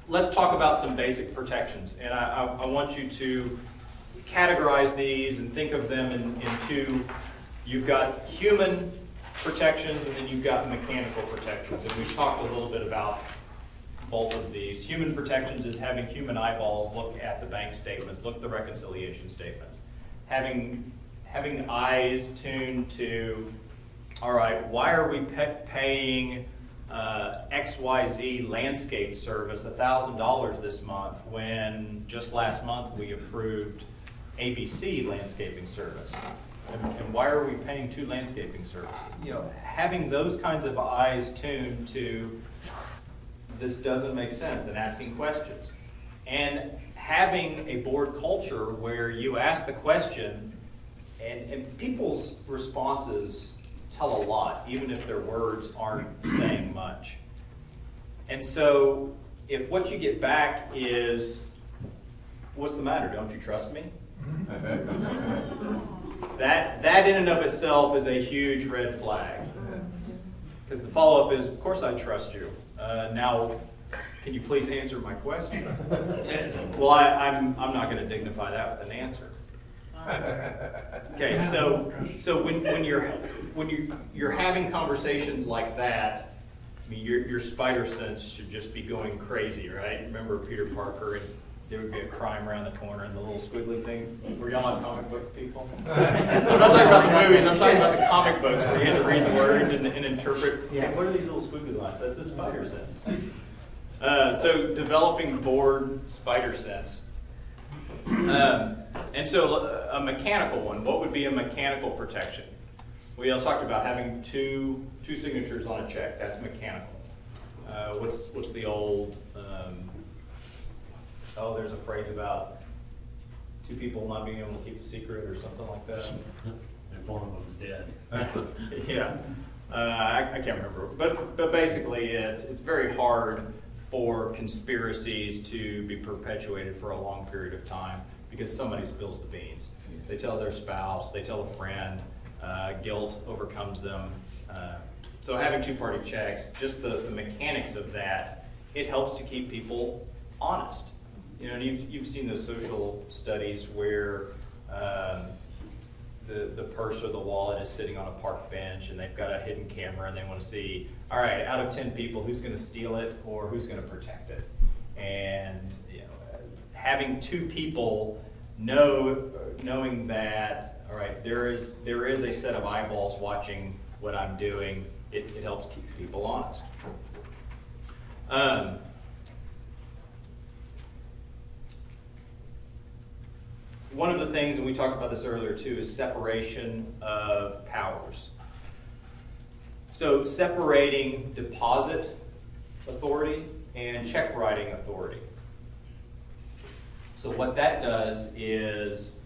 let's talk about some basic protections. And I want you to categorize these and think of them in two. You've got human protections and then you've got mechanical protections. And we've talked a little bit about both of these. Human protections is having human eyeballs look at the bank statements, look at the reconciliation statements. Having eyes tuned to, all right, why are we paying XYZ landscape service $1,000 this month when just last month we approved ABC landscaping service? And why are we paying 2 landscaping services? Having those kinds of eyes tuned to this doesn't make sense and asking questions. And having a board culture where you ask the question and people's responses tell a lot, even if their words aren't saying much. And so if what you get back is, what's the matter, don't you trust me? That in and of itself is a huge red flag. Because the follow-up is, of course I trust you. Now, can you please answer my question? Well, I'm not going to dignify that with an answer. Okay, so when you're having conversations like that, I mean, your spider sense should just be going crazy, right? Remember Peter Parker, and there would be a crime around the corner and the little squiggly thing? Were y'all not comic book people? I'm not talking about the movies, I'm talking about the comic books where you had to read the words and interpret. Yeah. What are these little squiggly lines? That's a spider sense. So developing board spider sense. And so a mechanical one, what would be a mechanical protection? We all talked about having two signatures on a check. That's mechanical. What's the old? There's a phrase about 2 people not being able to keep a secret or something like that. If one of them's dead. Yeah, I can't remember. But basically, it's very hard for conspiracies to be perpetuated for a long period of time because somebody spills the beans. They tell their spouse, they tell a friend, guilt overcomes them. So having two-party checks, just the mechanics of that, it helps to keep people honest. You know, and you've seen those social studies where the purse or the wallet is sitting on a park bench and they've got a hidden camera and they want to see, all right, out of 10 people, who's going to steal it or who's going to protect it? And you know, having two people knowing that, all right, there is a set of eyeballs watching what I'm doing, it helps keep people honest. One of the things, and we talked about this earlier too, is separation of powers. So separating deposit authority and check writing authority. So what that does is,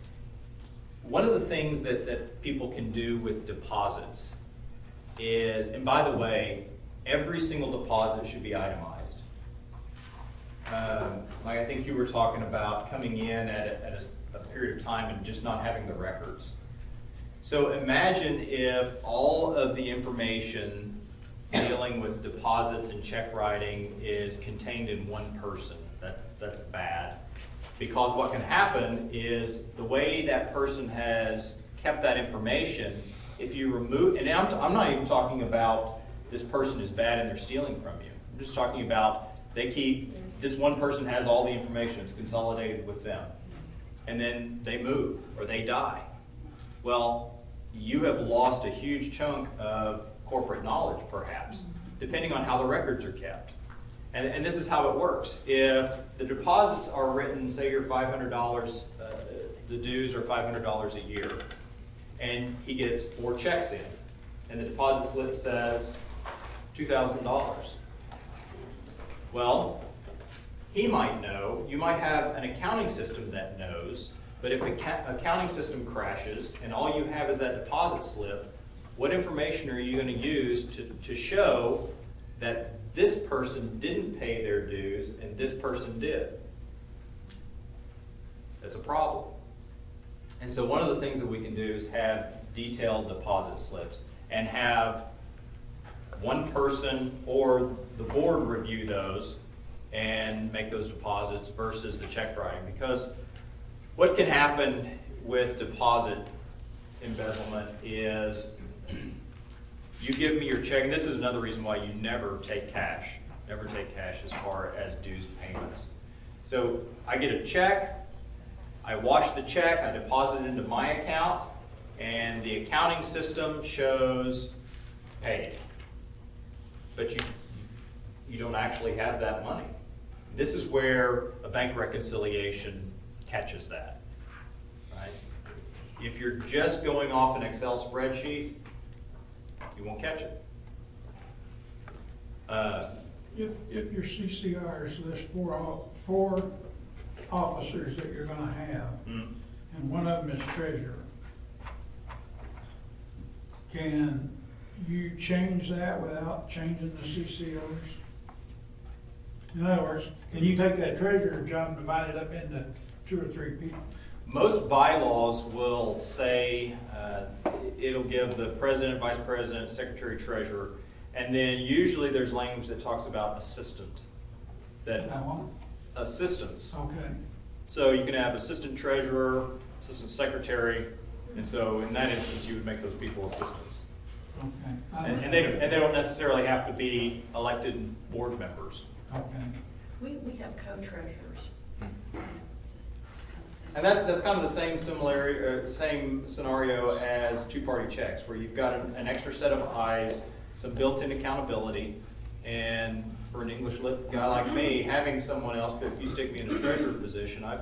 one of the things that people can do with deposits is, and by the way, every single deposit should be itemized. Like I think you were talking about coming in at a period of time and just not having the records. So imagine if all of the information dealing with deposits and check writing is contained in one person. That's bad. Because what can happen is the way that person has kept that information, if you remove, and I'm not even talking about this person is bad and they're stealing from you. I'm just talking about this one person has all the information, it's consolidated with them. And then they move or they die. Well, you have lost a huge chunk of corporate knowledge, perhaps, depending on how the records are kept. And this is how it works. If the deposits are written, say you're $500, the dues are $500 a year, and he gets 4 checks in, and the deposit slip says $2,000. Well, he might know, you might have an accounting system that knows, but if the accounting system crashes and all you have is that deposit slip, what information are you going to use to show that this person didn't pay their dues and this person did? That's a problem. And so one of the things that we can do is have detailed deposit slips and have one person or the board review those and make those deposits versus the check writing. Because what can happen with deposit embezzlement is you give me your check, and this is another reason why you never take cash. Never take cash as far as dues payments. So I get a check, I wash the check, I deposit it into my account, and the accounting system shows paid. But you don't actually have that money. This is where a bank reconciliation catches that, right? If you're just going off an Excel spreadsheet, you won't catch it. If your CCRs list four officers that you're gonna have, and one of them is treasurer, can you change that without changing the CCRs? In other words, can you take that treasurer job and divide it up into 2 or 3 people? Most bylaws will say, it'll give the president, vice president, secretary, treasurer, and then usually there's language that talks about assistant. Assistants. Okay. So you can have assistant treasurer, assistant secretary, and so in that instance you would make those people assistants. Okay. And they don't necessarily have to be elected board members. Okay. We have co-treasurers. And that's kind of the same same scenario as two-party checks, where you've got an extra set of eyes, some built-in accountability, and for an English lit guy like me, having someone else, but if you stick me in a treasurer position, I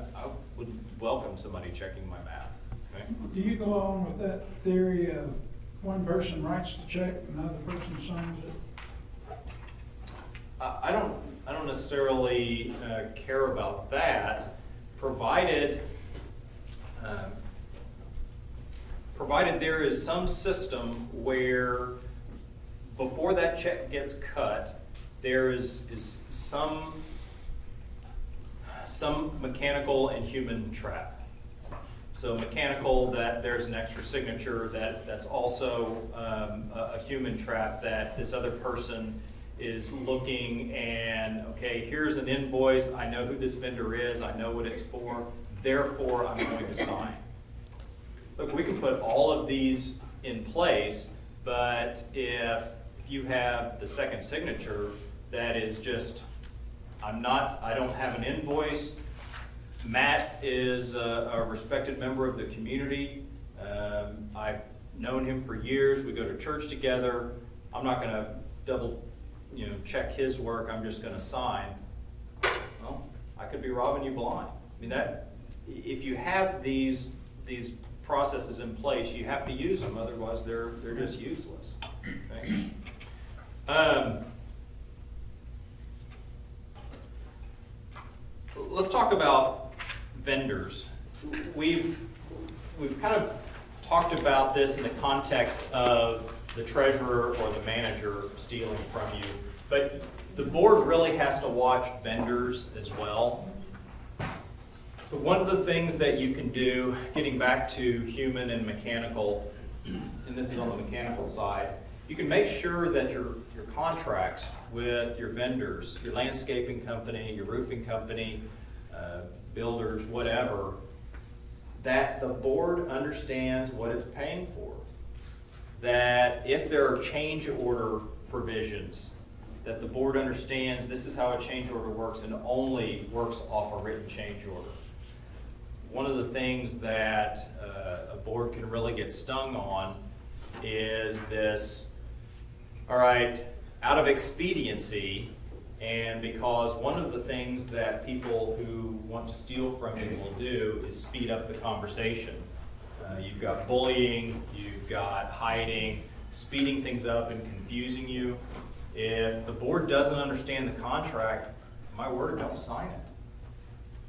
would welcome somebody checking my math. Okay? Do you go on with that theory of one person writes the check and another person signs it? I don't necessarily care about that, provided there is some system where before that check gets cut, there is some mechanical and human trap. So mechanical, that there's an extra signature, that's also a human trap, that this other person is looking and, okay, here's an invoice, I know who this vendor is, I know what it's for, therefore I'm going to sign. Look, we can put all of these in place, but if you have the second signature that is just, I don't have an invoice, Matt is a respected member of the community, I've known him for years, we go to church together, I'm not going to double check his work, I'm just going to sign. Well, I could be robbing you blind. I mean, if you have these processes in place, you have to use them, otherwise they're just useless. Okay? Let's talk about vendors. We've kind of talked about this in the context of the treasurer or the manager stealing from you, but the board really has to watch vendors as well. So one of the things that you can do, getting back to human and mechanical, and this is on the mechanical side, you can make sure that your contracts with your vendors, your landscaping company, your roofing company, builders, whatever, that the board understands what it's paying for. That if there are change order provisions, that the board understands this is how a change order works and only works off a written change order. One of the things that a board can really get stung on is this, all right, out of expediency, and because one of the things that people who want to steal from you will do is speed up the conversation. You've got bullying, you've got hiding, speeding things up and confusing you. If the board doesn't understand the contract, my word, don't sign it.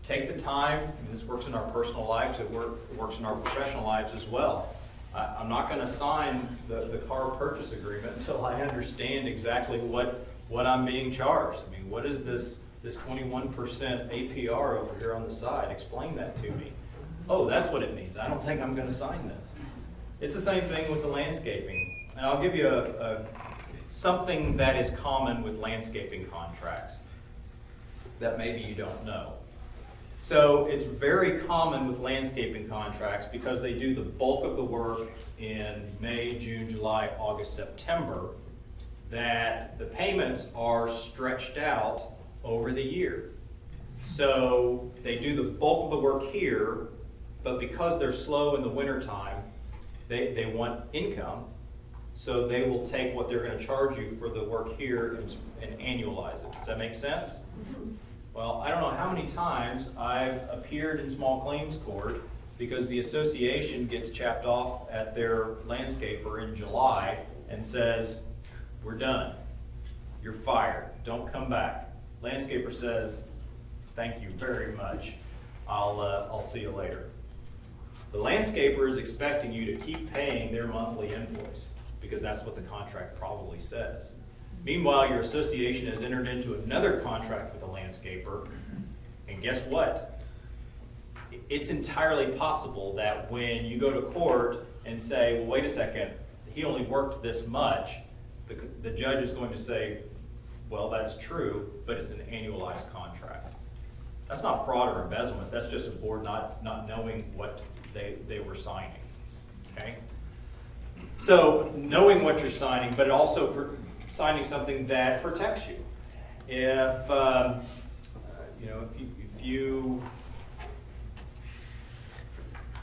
Take the time, and this works in our personal lives, it works in our professional lives as well. I'm not going to sign the car purchase agreement until I understand exactly what I'm being charged. I mean, what is this 21% APR over here on the side? Explain that to me. Oh, that's what it means. I don't think I'm going to sign this. It's the same thing with the landscaping. And I'll give you something that is common with landscaping contracts that maybe you don't know. So it's very common with landscaping contracts because they do the bulk of the work in May, June, July, August, September, that the payments are stretched out over the year. So they do the bulk of the work here, but because they're slow in the wintertime, they want income, so they will take what they're going to charge you for the work here and annualize it. Does that make sense? Well, I don't know how many times I've appeared in small claims court because the association gets chapped off at their landscaper in July and says, we're done. You're fired. Don't come back. Landscaper says, thank you very much. I'll see you later. The landscaper is expecting you to keep paying their monthly invoice because that's what the contract probably says. Meanwhile, your association has entered into another contract with the landscaper, and guess what? It's entirely possible that when you go to court and say, well, wait a second, he only worked this much, the judge is going to say, well, that's true, but it's an annualized contract. That's not fraud or embezzlement, that's just a board not knowing what they were signing, okay? So knowing what you're signing, but also signing something that protects you. If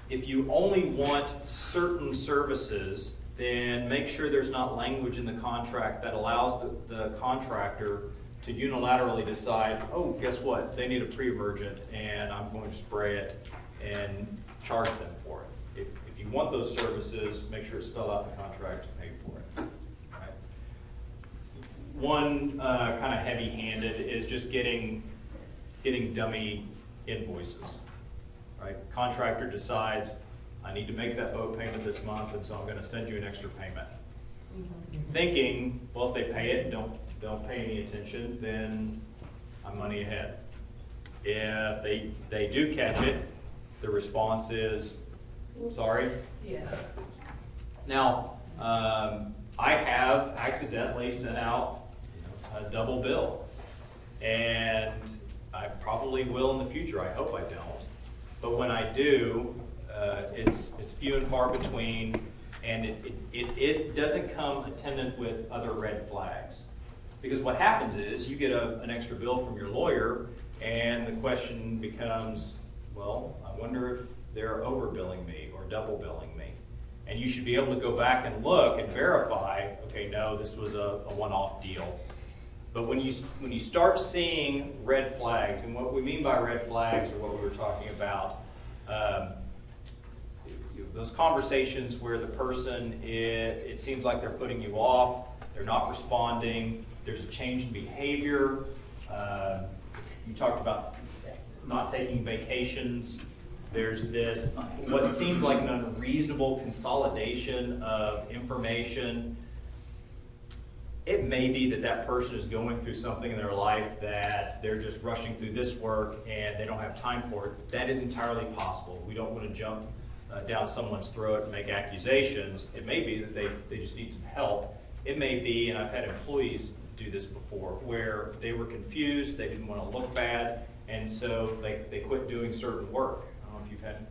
if you only want certain services, then make sure there's not language in the contract that allows the contractor to unilaterally decide, oh, guess what? They need a pre-emergent and I'm going to spray it and charge them for it. If you want those services, make sure it's spelled out in the contract and pay for it. Right? One kind of heavy-handed is just getting dummy invoices. Right? Contractor decides, I need to make that boat payment this month, and so I'm going to send you an extra payment. Thinking, well, if they pay it, don't don't pay any attention, then I'm money ahead. If they do catch it, the response is, sorry. Yeah. Now, I have accidentally sent out a double bill, and I probably will in the future. I hope I don't. But when I do, it's few and far between, and it doesn't come attendant with other red flags. Because what happens is you get an extra bill from your lawyer, and the question becomes, well, I wonder if they're overbilling me or double billing me. And you should be able to go back and look and verify, okay, no, this was a one-off deal. But when you start seeing red flags, and what we mean by red flags are what we were talking about, those conversations where the person, it seems like they're putting you off, they're not responding, there's a change in behavior. You talked about not taking vacations. There's this, what seems like an unreasonable consolidation of information. It may be that person is going through something in their life that they're just rushing through this work and they don't have time for it. That is entirely possible. We don't want to jump down someone's throat and make accusations. It may be that they just need some help. It may be, and I've had employees do this before, where they were confused, they didn't want to look bad, and so they quit doing certain work. I don't know if you've had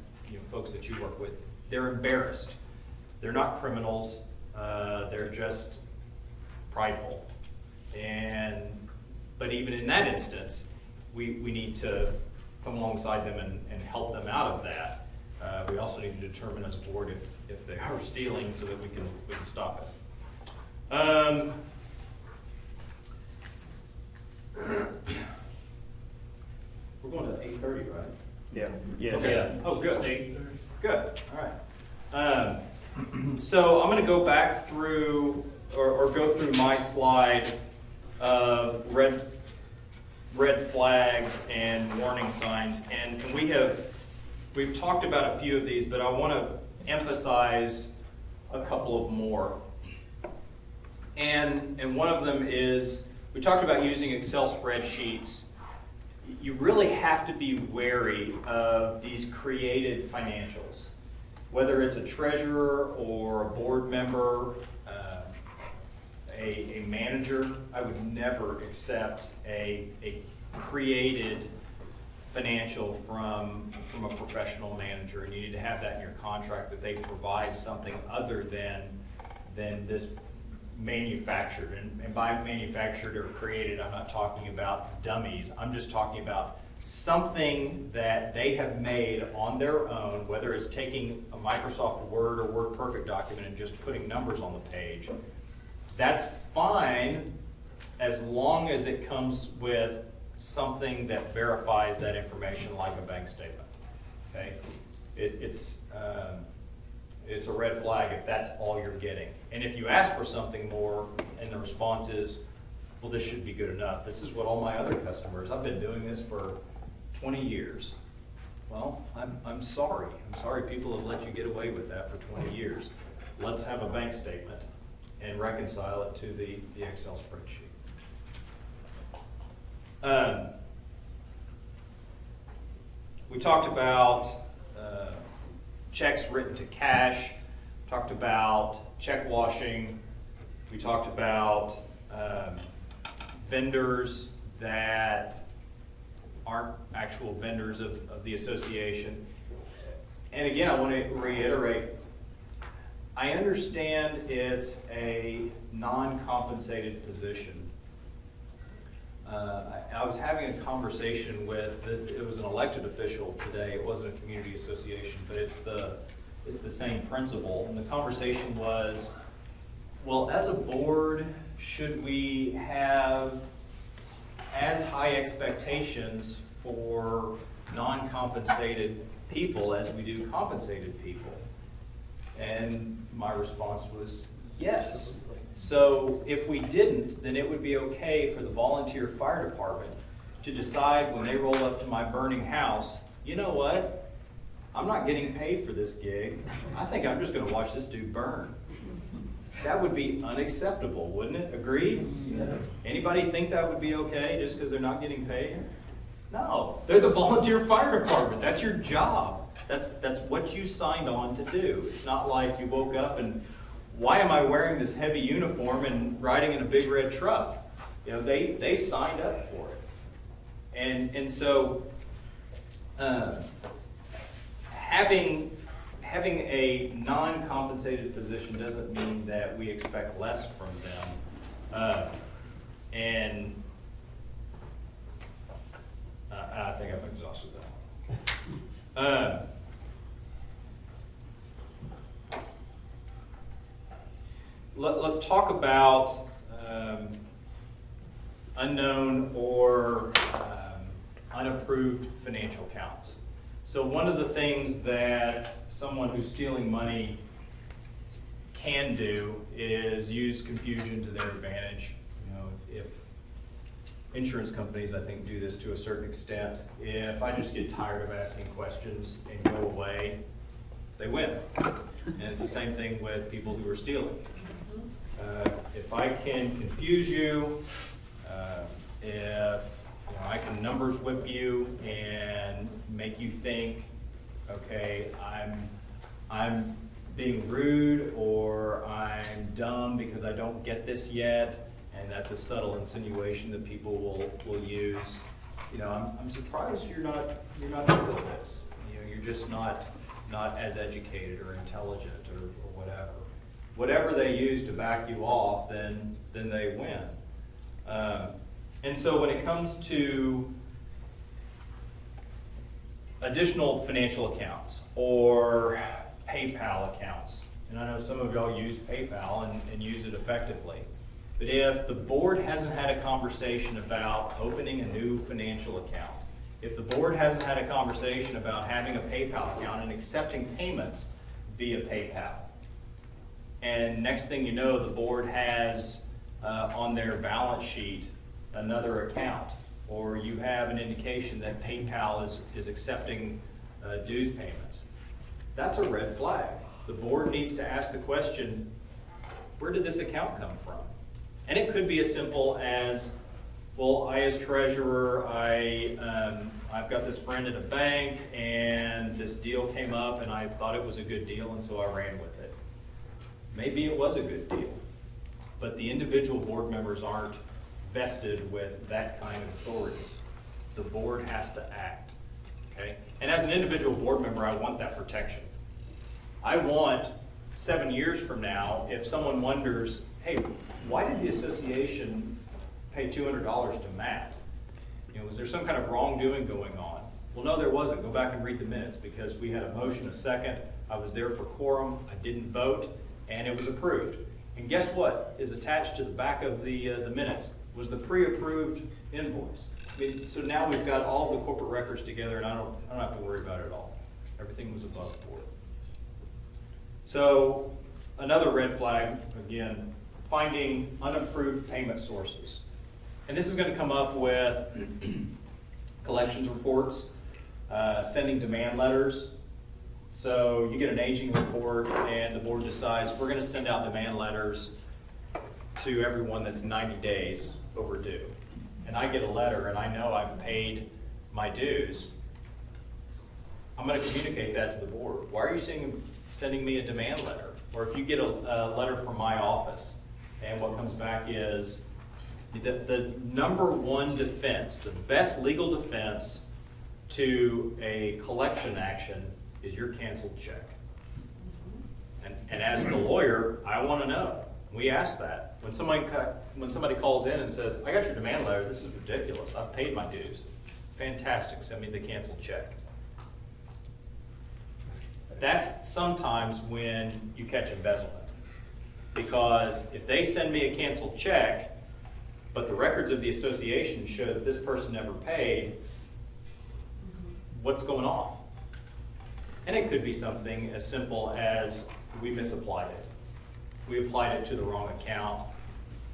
folks that you work with. They're embarrassed. They're not criminals. They're just prideful. But even in that instance, we need to come alongside them and help them out of that. We also need to determine as a board if they are stealing so that we can stop it. We're going to 8:30, right? Yeah. Yes. Okay. Oh, good. 8:30. Good. All right. So I'm going to go back through or go through my slide of red flags and warning signs, and we've talked about a few of these, but I want to emphasize a couple of more. And one of them is, we talked about using Excel spreadsheets. You really have to be wary of these created financials. Whether it's a treasurer or a board member, a manager, I would never accept a created financial from a professional manager, and you need to have that in your contract that they provide something other than this manufactured. And by manufactured or created, I'm not talking about dummies. I'm just talking about something that they have made on their own, whether it's taking a Microsoft Word or WordPerfect document and just putting numbers on the page. That's fine as long as it comes with something that verifies that information, like a bank statement. Okay, it's a red flag if that's all you're getting. And if you ask for something more and the response is, well, this should be good enough. This is what all my other customers, I've been doing this for 20 years. Well, I'm sorry. I'm sorry people have let you get away with that for 20 years. Let's have a bank statement and reconcile it to the Excel spreadsheet. We talked about checks written to cash, talked about check washing, we talked about vendors that aren't actual vendors of the association. And again, I want to reiterate, I understand it's a non-compensated position. I was having a conversation with, it was an elected official today, it wasn't a community association, but it's the same principle. And the conversation was, well, as a board, should we have as high expectations for non-compensated people as we do compensated people? And my response was yes. So if we didn't, then it would be okay for the volunteer fire department to decide when they roll up to my burning house, you know what? I'm not getting paid for this gig. I think I'm just going to watch this dude burn. that would be unacceptable, wouldn't it? Agreed? Anybody think that would be okay just because they're not getting paid? No, they're the volunteer fire department. That's your job. That's what you signed on to do. It's not like you woke up and, why am I wearing this heavy uniform and riding in a big red truck? You know, they signed up for it. And so having a non-compensated position doesn't mean that we expect less from them. And I think I've exhausted that. Let's talk about unknown or unapproved financial accounts. So one of the things that someone who's stealing money can do is use confusion to their advantage. You know, if insurance companies, I think, do this to a certain extent. If I just get tired of asking questions and go away, they win. And it's the same thing with people who are stealing. If I can confuse you, if I can numbers whip you and make you think, okay, I'm being rude or I'm dumb because I don't get this yet, and that's a subtle insinuation that people will use. You know, I'm surprised you're not good at this. You know, you're just not as educated or intelligent or whatever. Whatever they use to back you off, then they win. And so when it comes to additional financial accounts or PayPal accounts, and I know some of y'all use PayPal and use it effectively, but if the board hasn't had a conversation about opening a new financial account, if the board hasn't had a conversation about having a PayPal account and accepting payments via PayPal, and next thing you know, the board has on their balance sheet another account, or you have an indication that PayPal is accepting dues payments, that's a red flag. The board needs to ask the question, where did this account come from? And it could be as simple as, well, I as treasurer, I've got this friend at a bank and this deal came up and I thought it was a good deal and so I ran with it. Maybe it was a good deal, but the individual board members aren't vested with that kind of authority. The board has to act, okay? And as an individual board member, I want that protection. I want 7 years from now, if someone wonders, hey, why did the association pay $200 to Matt? You know, was there some kind of wrongdoing going on? Well, no, there wasn't. Go back and read the minutes because we had a motion, a second. I was there for quorum. I didn't vote, and it was approved. And guess what is attached to the back of the minutes was the pre-approved invoice. I mean, so now we've got all the corporate records together, and I don't have to worry about it at all. Everything was above board. So another red flag, again, finding unapproved payment sources. And this is going to come up with collections reports, sending demand letters. So you get an aging report and the board decides we're going to send out demand letters to everyone that's 90 days overdue. And I get a letter and I know I've paid my dues. I'm going to communicate that to the board. Why are you sending me a demand letter? Or if you get a letter from my office and what comes back is the number one defense, the best legal defense to a collection action is your canceled check. And as the lawyer, I want to know. We ask that. When somebody calls in and says, I got your demand letter, this is ridiculous, I've paid my dues. Fantastic, send me the canceled check. That's sometimes when you catch embezzlement. Because if they send me a canceled check, but the records of the association show that this person never paid, what's going on? And it could be something as simple as we misapplied it. We applied it to the wrong account.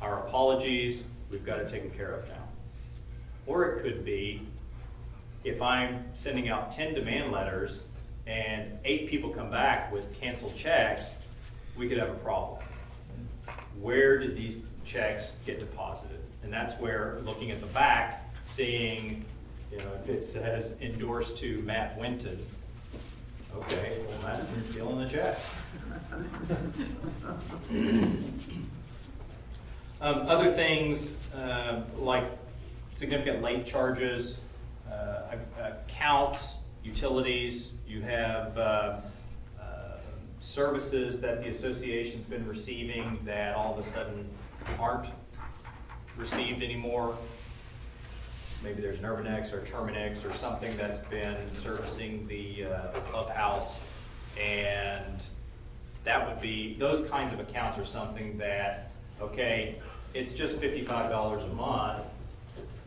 Our apologies, we've got it taken care of now. Or it could be, if I'm sending out 10 demand letters and 8 people come back with canceled checks, we could have a problem. where did these checks get deposited? And that's where, looking at the back, seeing, if it says endorsed to Matt Winton, okay, well, Matt's been stealing the check. Other things, like significant late charges, accounts, utilities, you have services that the association's been receiving that all of a sudden aren't received anymore. Maybe there's an Urbanex or Terminex or something that's been servicing the clubhouse, and that would be, those kinds of accounts are something that, okay, it's just $55 a month,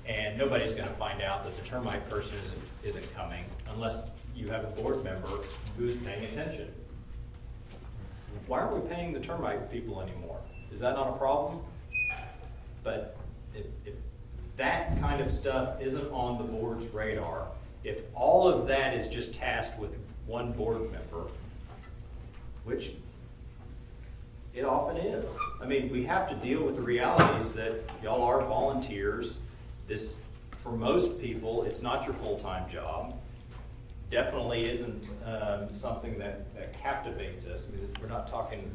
and nobody's gonna find out that the termite person isn't coming unless you have a board member who's paying attention. Why aren't we paying the termite people anymore? Is that not a problem? But if that kind of stuff isn't on the board's radar, if all of that is just tasked with one board member, which it often is. I mean, we have to deal with the realities that y'all are volunteers. This, for most people, it's not your full-time job. Definitely isn't something that captivates us. I mean, we're not talking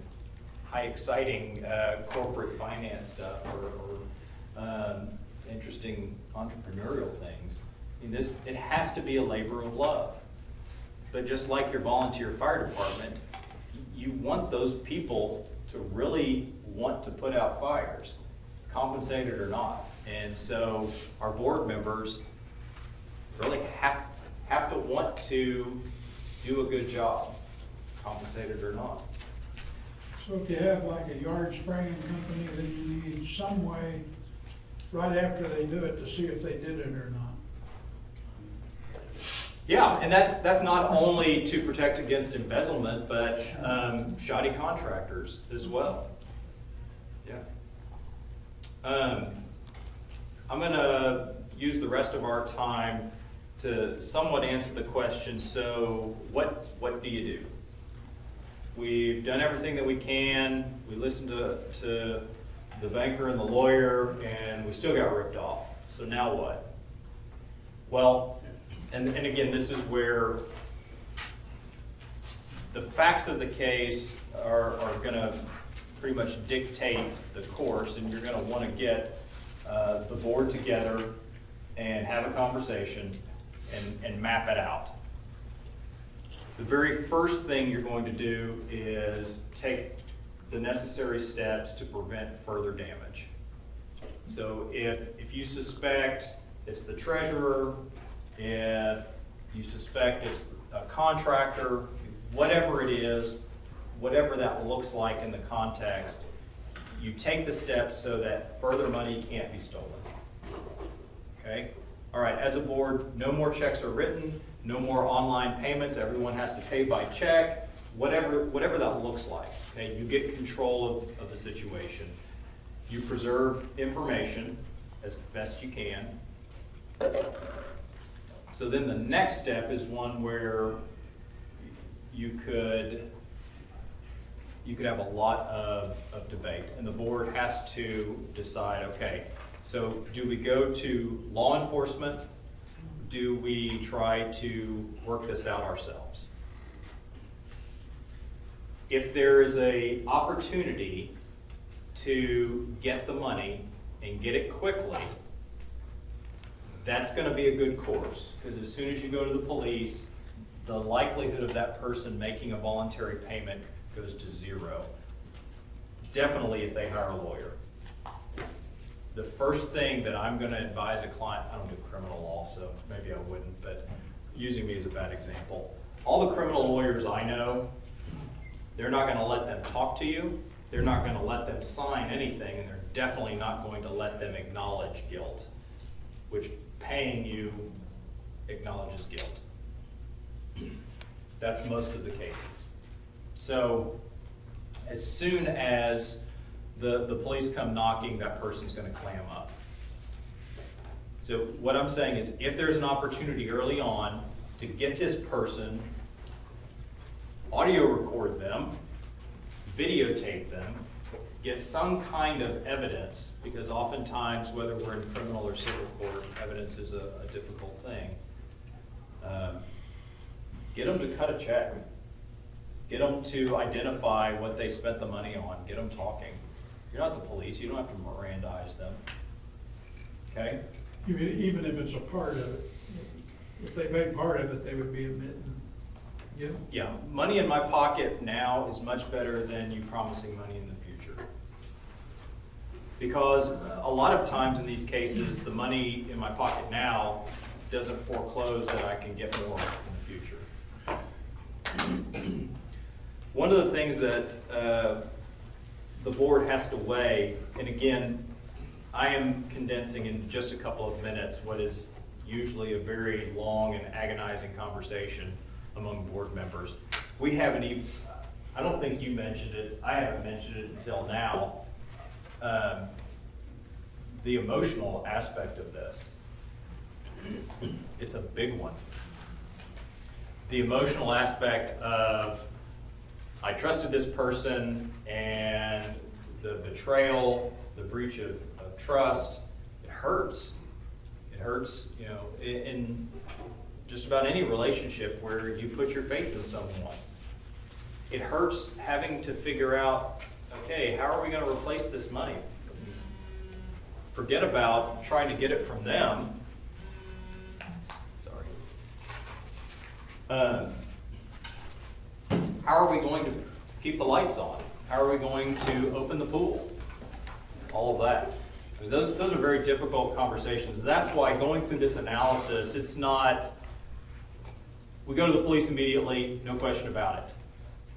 high exciting corporate finance stuff or interesting entrepreneurial things. I mean, it has to be a labor of love. But just like your volunteer fire department, you want those people to really want to put out fires, compensated or not. And so our board members really have to want to do a good job, compensated or not. So if you have like a yard spraying company, then you need some way right after they do it to see if they did it or not. Yeah, and that's not only to protect against embezzlement, but shoddy contractors as well. Yeah. I'm going to use the rest of our time to somewhat answer the question, so what do you do? We've done everything that we can. We listened to the banker and the lawyer, and we still got ripped off. So now what? Well, and again, this is where the facts of the case are going to pretty much dictate the course, and you're going to want to get the board together and have a conversation and map it out. The very first thing you're going to do is take the necessary steps to prevent further damage. So if you suspect it's the treasurer, if you suspect it's a contractor, whatever it is, whatever that looks like in the context, you take the steps so that further money can't be stolen. Okay? All right, as a board, no more checks are written, no more online payments, everyone has to pay by check, whatever that looks like. Okay? You get control of the situation. You preserve information as best you can. So then the next step is one where you could have a lot of debate, and the board has to decide, okay, so do we go to law enforcement? Do we try to work this out ourselves? If there is an opportunity to get the money and get it quickly, that's going to be a good course, because as soon as you go to the police, the likelihood of that person making a voluntary payment goes to zero. Definitely if they hire a lawyer. The first thing that I'm going to advise a client, I don't do criminal law, so maybe I wouldn't, but using me as a bad example. All the criminal lawyers I know, they're not going to let them talk to you, they're not going to let them sign anything, and they're definitely not going to let them acknowledge guilt, which paying you acknowledges guilt. That's most of the cases. So as soon as the police come knocking, that person's going to clam up. So what I'm saying is, if there's an opportunity early on to get this person, audio record them, videotape them, get some kind of evidence, because oftentimes, whether we're in criminal or civil court, evidence is a difficult thing. Get them to cut a check. Get them to identify what they spent the money on. Get them talking. You're not the police. You don't have to Mirandize them. Okay? Even if it's a part of it, if they made part of it, they would be admitting. Yeah. Yeah, money in my pocket now is much better than you promising money in the future. Because a lot of times in these cases, the money in my pocket now doesn't foreclose that I can get more in the future. One of the things that the board has to weigh, and again, I am condensing in just a couple of minutes what is usually a very long and agonizing conversation among board members. We haven't even, I don't think you mentioned it, I haven't mentioned it until now, the emotional aspect of this. It's a big one. The emotional aspect of, I trusted this person, and the betrayal, the breach of trust, it hurts. It hurts, you know, in just about any relationship where you put your faith in someone. It hurts having to figure out, okay, how are we going to replace this money? Forget about trying to get it from them. Sorry. How are we going to keep the lights on? How are we going to open the pool? All of that. I mean, those are very difficult conversations. That's why going through this analysis, it's not, we go to the police immediately, no question about it.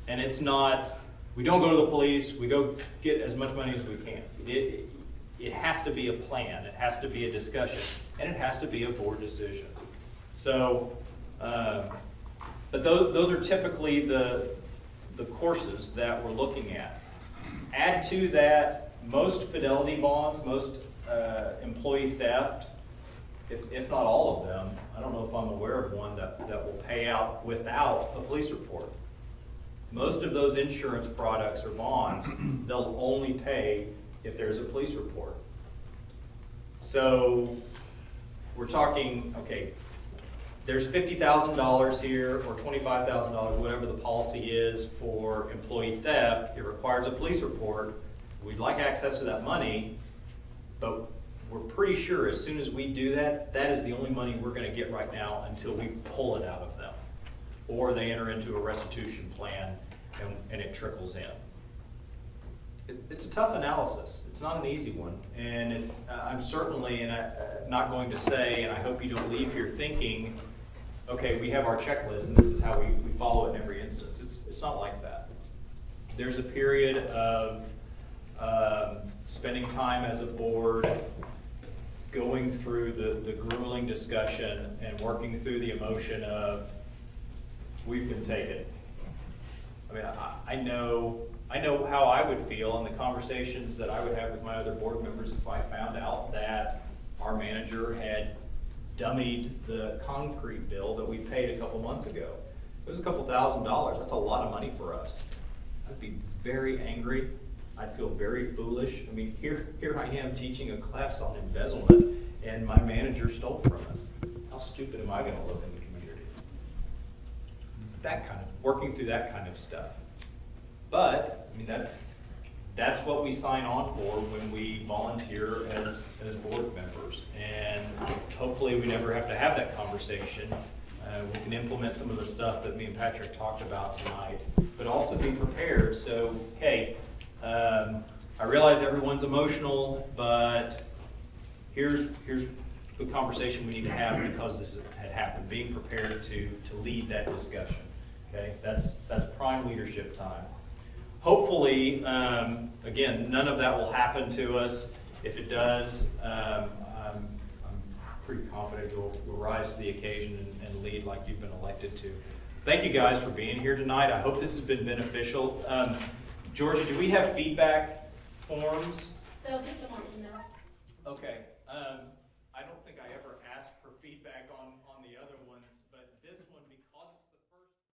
And it's not, we don't go to the police, we go get as much money as we can. It has to be a plan, it has to be a discussion, and it has to be a board decision. So, but those are typically the courses that we're looking at. Add to that most fidelity bonds, most employee theft, if not all of them. I don't know if I'm aware of one that will pay out without a police report. Most of those insurance products or bonds, they'll only pay if there's a police report. So we're talking, okay, there's $50,000 here or $25,000, whatever the policy is for employee theft. It requires a police report. We'd like access to that money, but we're pretty sure as soon as we do that, that is the only money we're going to get right now until we pull it out of them. Or they enter into a restitution plan and it trickles in. It's a tough analysis. It's not an easy one. And I'm certainly not going to say, and I hope you don't leave here thinking, okay, we have our checklist and this is how we follow it in every instance. It's not like that. There's a period of spending time as a board, going through the grueling discussion and working through the emotion of, we've been taken. I mean, I know how I would feel in the conversations that I would have with my other board members if I found out that our manager had dummied the concrete bill that we paid a couple months ago. It was a couple $1,000s. That's a lot of money for us. I'd be very angry. I'd feel very foolish. I mean, here I am teaching a class on embezzlement, and my manager stole from us. How stupid am I going to look in the community? That kind of, working through that kind of stuff. But, I mean, that's what we sign on for when we volunteer as board members. And hopefully we never have to have that conversation. We can implement some of the stuff that me and Patrick talked about tonight, but also be prepared. So, hey, I realize everyone's emotional, but here's the conversation we need to have because this had happened. Being prepared to lead that discussion. Okay, that's prime leadership time. Hopefully, again, none of that will happen to us. If it does, I'm pretty confident you'll rise to the occasion and lead like you've been elected to. Thank you guys for being here tonight. I hope this has been beneficial. Georgia, do we have feedback forms? They'll get them on email. Okay.